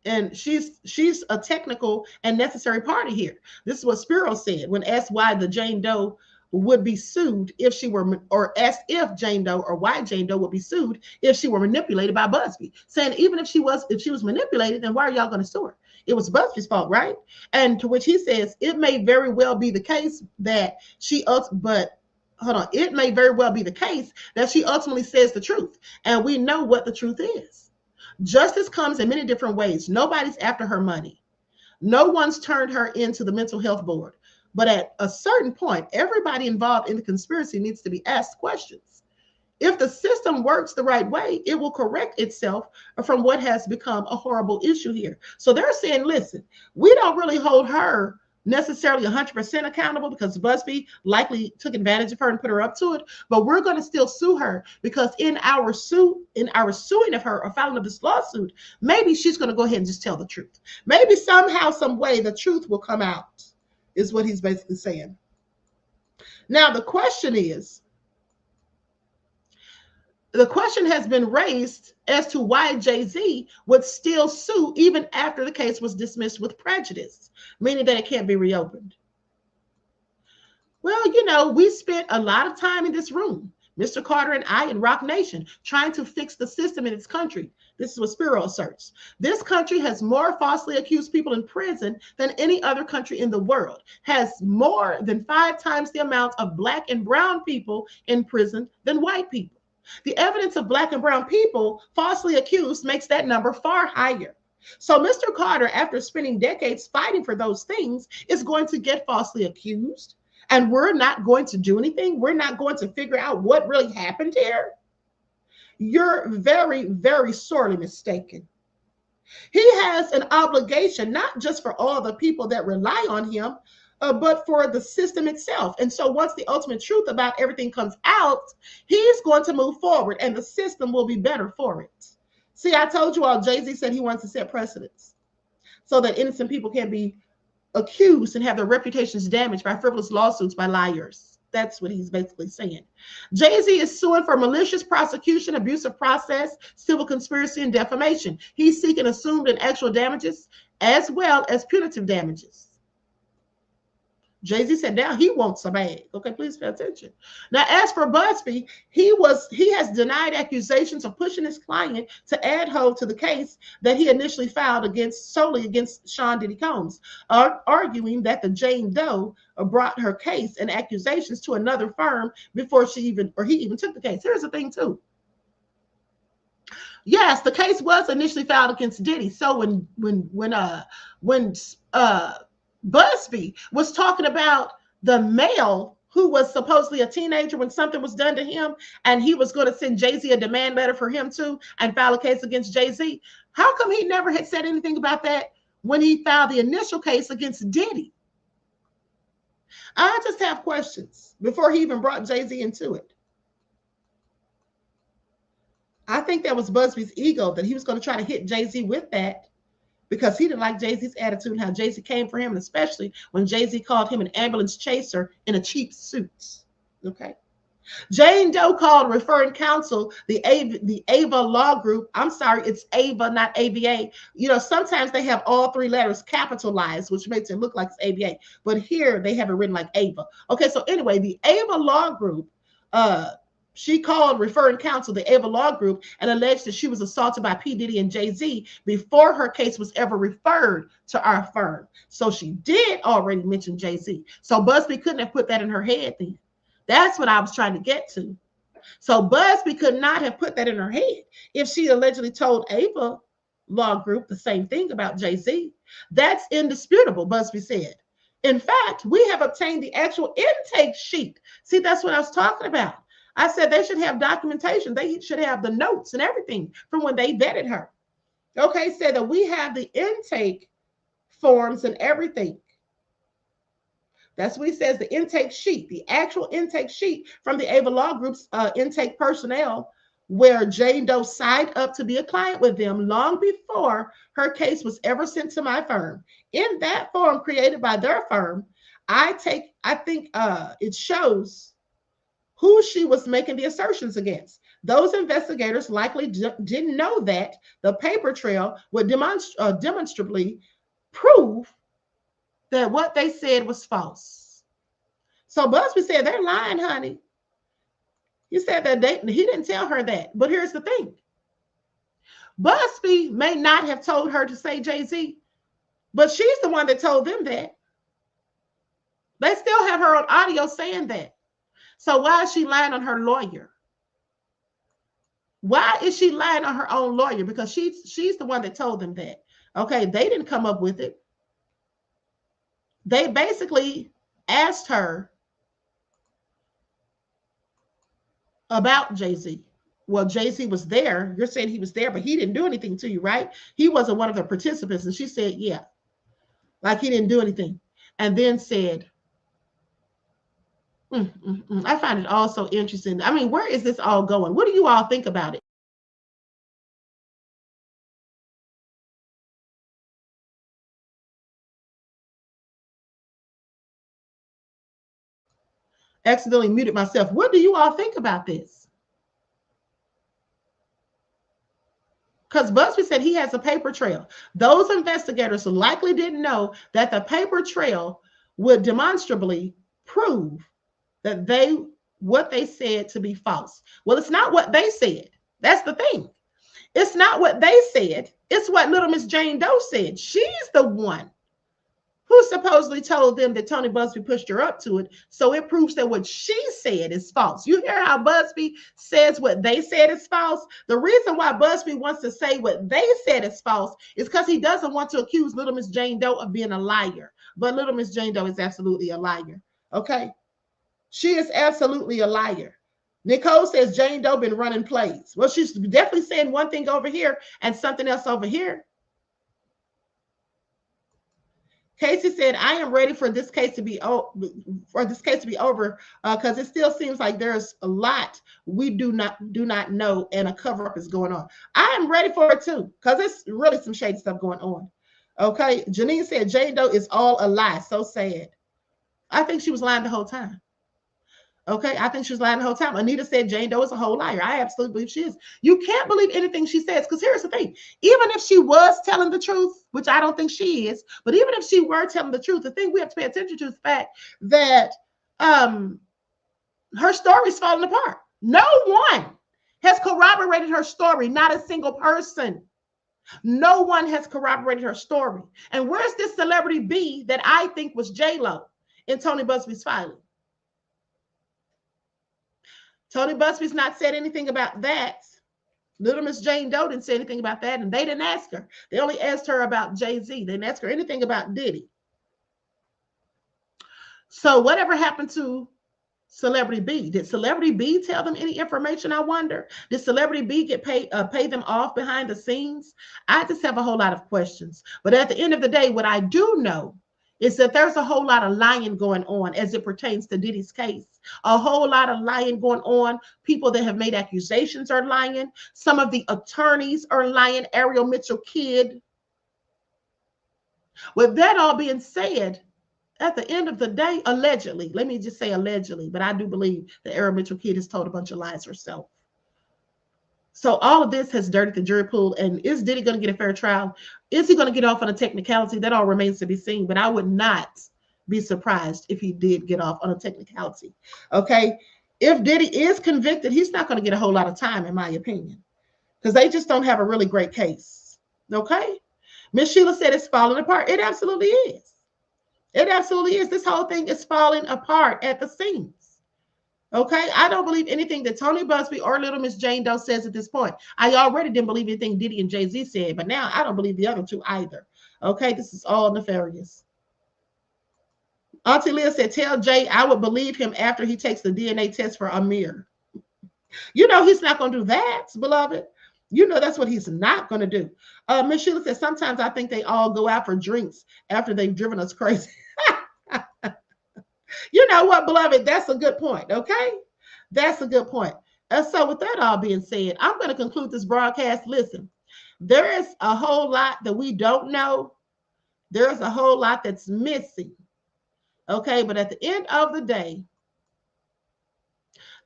and she's a technical and necessary party here. This is what Spiro said when asked why the Jane Doe would be sued if she were, or asked if Jane Doe or why Jane Doe would be sued if she were manipulated by Buzbee, saying even if she was manipulated, then why are y'all going to sue her? It was Buzbee's fault, right? And to which he says it may very well be the case that it may very well be the case that she ultimately says the truth, and we know what the truth is. Justice comes in many different ways. Nobody's after her money. No one's turned her into the mental health board. But at a certain point, everybody involved in the conspiracy needs to be asked questions. If the system works the right way, it will correct itself from what has become a horrible issue here. So they're saying, listen, we don't really hold her necessarily 100% accountable because Buzbee likely took advantage of her and put her up to it, but we're going to still sue her because in our suing of her or filing of this lawsuit, maybe she's going to go ahead and just tell the truth. Maybe somehow, some way, the truth will come out, is what he's basically saying. Now, the question has been raised as to why Jay-Z would still sue even after the case was dismissed with prejudice, meaning that it can't be reopened. Well, we spent a lot of time in this room Mr. Carter and I in Rock Nation, trying to fix the system in its country. This is what Spiro asserts. This country has more falsely accused people in prison than any other country in the world, has more than 5 times the amount of Black and brown people in prison than white people. The evidence of Black and brown people falsely accused makes that number far higher. So Mr. Carter, after spending decades fighting for those things, is going to get falsely accused, and we're not going to do anything. We're not going to figure out what really happened here. You're very, very sorely mistaken. He has an obligation, not just for all the people that rely on him, but for the system itself. And so once the ultimate truth about everything comes out, he's going to move forward and the system will be better for it. See, I told you all, Jay-Z said he wants to set precedents so that innocent people can be accused and have their reputations damaged by frivolous lawsuits by liars. That's what he's basically saying. Jay-Z is suing for malicious prosecution, abusive process, civil conspiracy, and defamation. He's seeking assumed and actual damages as well as punitive damages. Jay-Z said now he wants a bag. Okay, please pay attention. Now, as for Buzbee, he has denied accusations of pushing his client to add hold to the case that he initially filed solely against Sean Diddy Combs, arguing that the Jane Doe brought her case and accusations to another firm before he even took the case. Here's the thing too. Yes, the case was initially filed against Diddy. So when Buzbee was talking about the male who was supposedly a teenager when something was done to him, and he was going to send Jay-Z a demand letter for him too and file a case against Jay-Z. How come he never had said anything about that when he filed the initial case against Diddy? I just have questions before he even brought Jay-Z into it. I think that was Buzbee's ego that he was going to try to hit Jay-Z with that, because he didn't like Jay-Z's attitude and how Jay-Z came for him, and especially when Jay-Z called him an ambulance chaser in a cheap suit. Okay. Jane Doe called referring counsel the Ava Law Group. I'm sorry, it's Ava, not ABA. You know, sometimes they have all 3 letters capitalized, which makes it look like it's ABA, but here they have it written like Ava. Okay, so anyway, the Ava Law Group, she called referring counsel, the Ava Law Group, and alleged that she was assaulted by P. Diddy and Jay-Z before her case was ever referred to our firm. So she did already mention Jay-Z. So Buzbee couldn't have put that in her head then. That's what I was trying to get to. So Buzbee could not have put that in her head if she allegedly told Ava Law Group the same thing about Jay-Z. That's indisputable, Buzbee said. In fact, we have obtained the actual intake sheet. See, that's what I was talking about. I said they should have documentation. They should have the notes and everything from when they vetted her. Okay, said that we have the intake forms and everything. That's what he says, the intake sheet, the actual intake sheet from the Ava Law Group's intake personnel, where Jane Doe signed up to be a client with them long before her case was ever sent to my firm. In that form created by their firm, I think it shows who she was making the assertions against. Those investigators likely didn't know that the paper trail would demonstrably prove that what they said was false. So Buzbee said they're lying, honey. He said that he didn't tell her that. But here's the thing. Buzbee may not have told her to say Jay-Z, but she's the one that told them that. They still have her on audio saying that. So why is she lying on her lawyer? Why is she lying on her own lawyer? Because she's the one that told them that. Okay, they didn't come up with it. They basically asked her about Jay-Z. Well, Jay-Z was there. You're saying he was there, but he didn't do anything to you, right? He wasn't one of the participants. And she said, yeah, like he didn't do anything. And then said, I find it all so interesting. I mean, where is this all going? What do you all think about it? Accidentally muted myself. What do you all think about this? Because Buzbee said he has a paper trail. Those investigators likely didn't know that the paper trail would demonstrably prove that what they said to be false. Well, it's not what they said. That's the thing. It's not what they said. It's what little Miss Jane Doe said. She's the one who supposedly told them that Tony Buzbee pushed her up to it. So it proves that what she said is false. You hear how Buzbee says what they said is false? The reason why Buzbee wants to say what they said is false is because he doesn't want to accuse little Miss Jane Doe of being a liar. But little Miss Jane Doe is absolutely a liar. Okay? She is absolutely a liar. Nicole says Jane Doe been running plays. Well, she's definitely saying one thing over here and something else over here. Casey said, "I am ready for this case to be over because it still seems like there's a lot we do not know and a cover up is going on." I am ready for it too because it's really some shady stuff going on. Okay, Janine said Jane Doe is all a lie. So sad. I think she was lying the whole time. Okay, I think she was lying the whole time. Anita said Jane Doe is a whole liar. I absolutely believe she is. You can't believe anything she says because here's the thing. Even if she was telling the truth, which I don't think she is, but even if she were telling the truth, the thing we have to pay attention to is the fact that her story is falling apart. No one has corroborated her story, not a single person. No one has corroborated her story. And where's this celebrity B that I think was J-Lo in Tony Buzbee's filing? Tony Buzbee's not said anything about that. Little Miss Jane Doe didn't say anything about that, and they didn't ask her. They only asked her about Jay-Z. They didn't ask her anything about Diddy. So whatever happened to Celebrity B? Did Celebrity B tell them any information, I wonder? Did Celebrity B get pay them off behind the scenes? I just have a whole lot of questions. But at the end of the day, what I do know is that there's a whole lot of lying going on as it pertains to Diddy's case. A whole lot of lying going on. People that have made accusations are lying. Some of the attorneys are lying. Ariel Mitchell Kidd. With that all being said, at the end of the day, allegedly, let me just say allegedly, but I do believe that Ariel Mitchell Kidd has told a bunch of lies herself. So all of this has dirtied the jury pool. And is Diddy going to get a fair trial? Is he going to get off on a technicality? That all remains to be seen. But I would not be surprised if he did get off on a technicality. Okay. If Diddy is convicted, he's not going to get a whole lot of time, in my opinion, because they just don't have a really great case. Okay. Miss Sheila said it's falling apart. It absolutely is. It absolutely is. This whole thing is falling apart at the seams. Okay, I don't believe anything that Tony Buzbee or little Miss Jane Doe says at this point. I already didn't believe anything Diddy and Jay-Z said, but now I don't believe the other two either. Okay, this is all nefarious. Auntie Leah said, "Tell Jay I would believe him after he takes the DNA test for Amir." You know he's not going to do that, beloved. You know that's what he's not going to do. Miss Sheila said, "Sometimes I think they all go out for drinks after they've driven us crazy." You know what, beloved? That's a good point, okay? That's a good point. So with that all being said, I'm going to conclude this broadcast. Listen, there is a whole lot that we don't know. There is a whole lot that's missing, okay? But at the end of the day,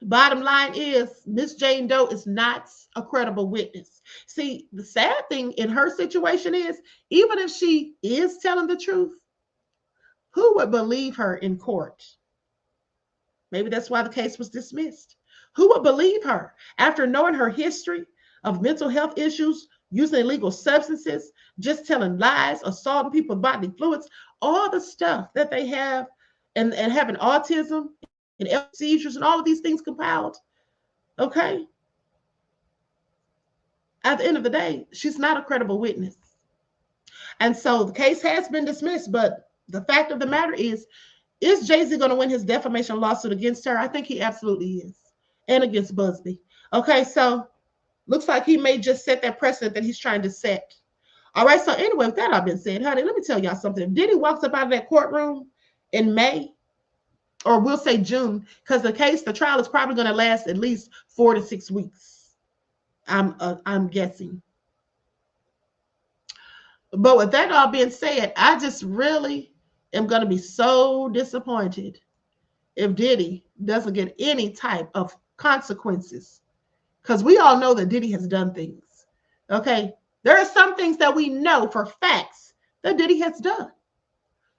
the bottom line is Miss Jane Doe is not a credible witness. See, the sad thing in her situation is, even if she is telling the truth, who would believe her in court? Maybe that's why the case was dismissed. Who would believe her after knowing her history of mental health issues, using illegal substances, just telling lies, assaulting people with bodily fluids, all the stuff that they have, and having autism and seizures and all of these things compiled? Okay. At the end of the day, she's not a credible witness. And so the case has been dismissed, but the fact of the matter is Jay-Z going to win his defamation lawsuit against her? I think he absolutely is. And against Buzbee. Okay, so looks like he may just set that precedent that he's trying to set. All right, so anyway, with that all been said, honey, let me tell y'all something. If Diddy walks up out of that courtroom in May, or we'll say June, because the trial is probably going to last at least 4 to 6 weeks. I'm guessing. But with that all being said, I just really am going to be so disappointed if Diddy doesn't get any type of consequences, because we all know that Diddy has done things. Okay, there are some things that we know for facts that Diddy has done.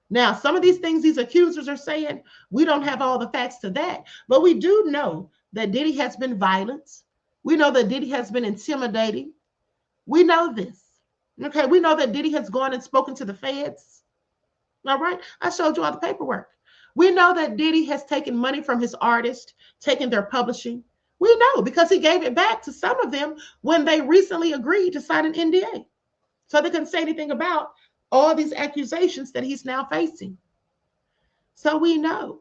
Now, some of these things these accusers are saying, we don't have all the facts to that, but we do know that Diddy has been violent. We know that Diddy has been intimidating. We know this. Okay, we know that Diddy has gone and spoken to the feds. All right, I showed you all the paperwork. We know that Diddy has taken money from his artists, taken their publishing. We know because he gave it back to some of them when they recently agreed to sign an NDA. So they couldn't say anything about all these accusations that he's now facing. So we know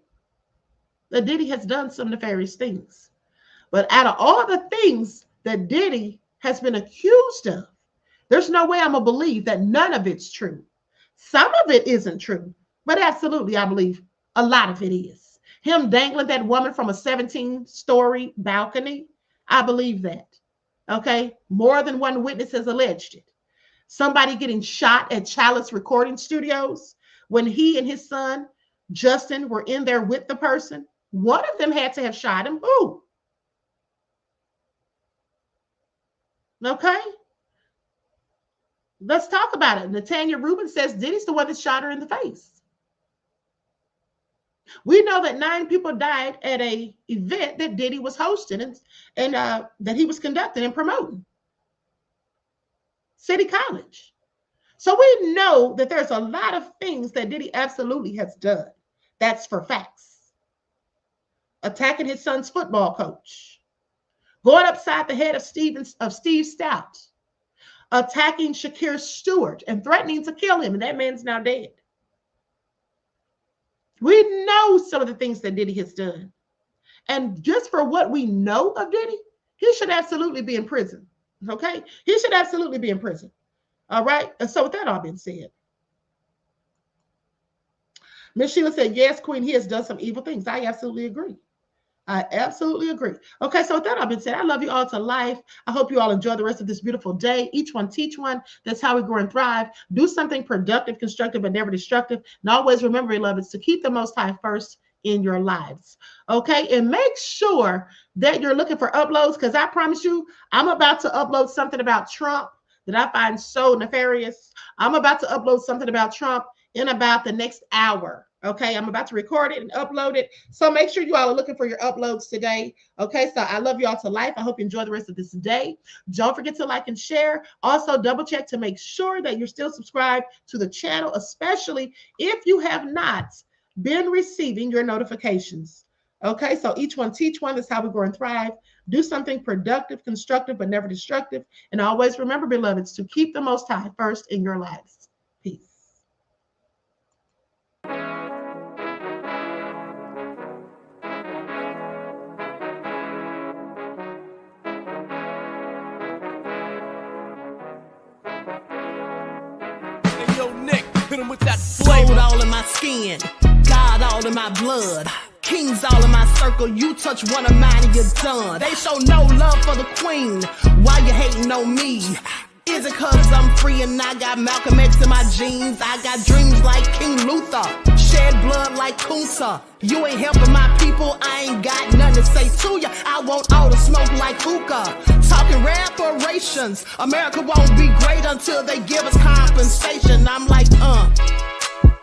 that Diddy has done some nefarious things. But out of all the things that Diddy has been accused of, there's no way I'm going to believe that none of it's true. Some of it isn't true, but absolutely I believe a lot of it is. Him dangling that woman from a 17-story balcony, I believe that. Okay? More than one witness has alleged it. Somebody getting shot at Chalice Recording Studios when he and his son, Justin, were in there with the person. One of them had to have shot him. Who? Okay? Let's talk about it. Natanya Rubin says Diddy's the one that shot her in the face. We know that 9 people died at an event that Diddy was hosting and that he was conducting and promoting. City College. So we know that there's a lot of things that Diddy absolutely has done. That's for facts. Attacking his son's football coach. Going upside the head of Steve Stout. Attacking Shakir Stewart and threatening to kill him, and that man's now dead. We know some of the things that Diddy has done. And just for what we know of Diddy, he should absolutely be in prison. Okay? He should absolutely be in prison. All right? And so with that all being said, Miss Sheila said, yes, Queen, he has done some evil things. I absolutely agree. I absolutely agree. Okay, so with that all being said, I love you all to life. I hope you all enjoy the rest of this beautiful day. Each one teach one. That's how we grow and thrive. Do something productive, constructive, but never destructive. And always remember, beloveds, to keep the Most High first in your lives. Okay, and make sure that you're looking for uploads, because I promise you, I'm about to upload something about Trump that I find so nefarious. I'm about to upload something about Trump in about the next hour. Okay, I'm about to record it and upload it. So make sure you all are looking for your uploads today. Okay, so I love you all to life. I hope you enjoy the rest of this day. Don't forget to like and share. Also, double check to make sure that you're still subscribed to the channel, especially if you have not been receiving your notifications. Okay, so each one teach one. That's how we grow and thrive. Do something productive, constructive, but never destructive. And always remember, beloveds, to keep the Most High first in your lives. Peace. With that gold all in my skin, God all in my blood, kings all in my circle. You touch one of mine and you're done. They show no love for the queen. Why you hating on me? Is it cause I'm free and I got Malcolm X in my jeans? I got dreams like King Luther, shed blood like Kunsa. You ain't helping my people, I ain't got nothing to say to ya. I want all the smoke like hookah. Talking reparations, America won't be great until they give us compensation. I'm like,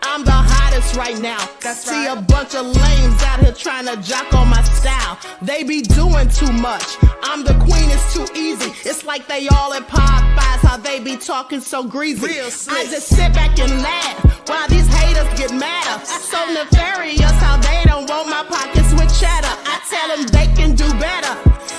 I'm the hottest right now. See a bunch of lames out here trying to jock on my style. They be doing too much. I'm the queen, it's too easy. It's like they all at Popeyes, how they be talking so greasy. I just sit back and laugh while these haters get madder. So nefarious how they don't want my pockets with cheddar. I tell them they can do better.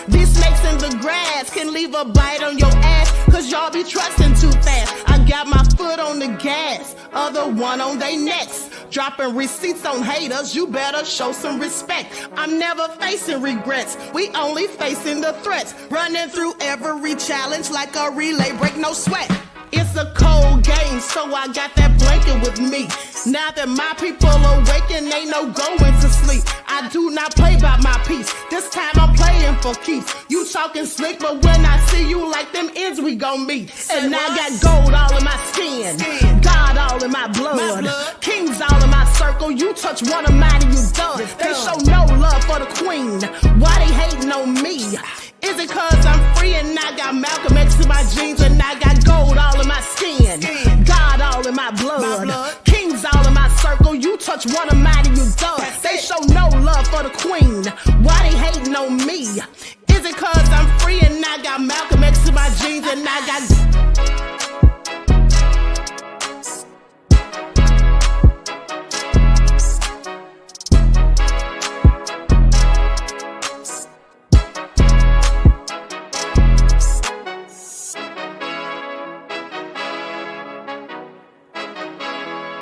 These snakes in the grass can leave a bite on your ass, cause y'all be trusting too fast. I got my foot on the gas, other one on they necks. Dropping receipts on haters, you better show some respect. I'm never facing regrets, we only facing the threats. Running through every challenge like a relay, break no sweat. It's a cold game, so I got that blanket with me. Now that my people awaken, ain't no going to sleep. I do not play by my piece. This time I'm playing for keeps. You talking slick, but when I see you like them ends, we gon' meet. And I got gold all in my skin, God all in my blood, kings all in my circle. You touch one of mine and you done. They show no love for the queen. Why they hating on me? Is it cause I'm free and I got Malcolm X in my jeans and I got gold all in my skin, God all in my blood, kings all in my circle. touch one of mine and you done. They show no love for the queen. Why they hating on me? Is it cause I'm free and I got Malcolm X in my jeans and I got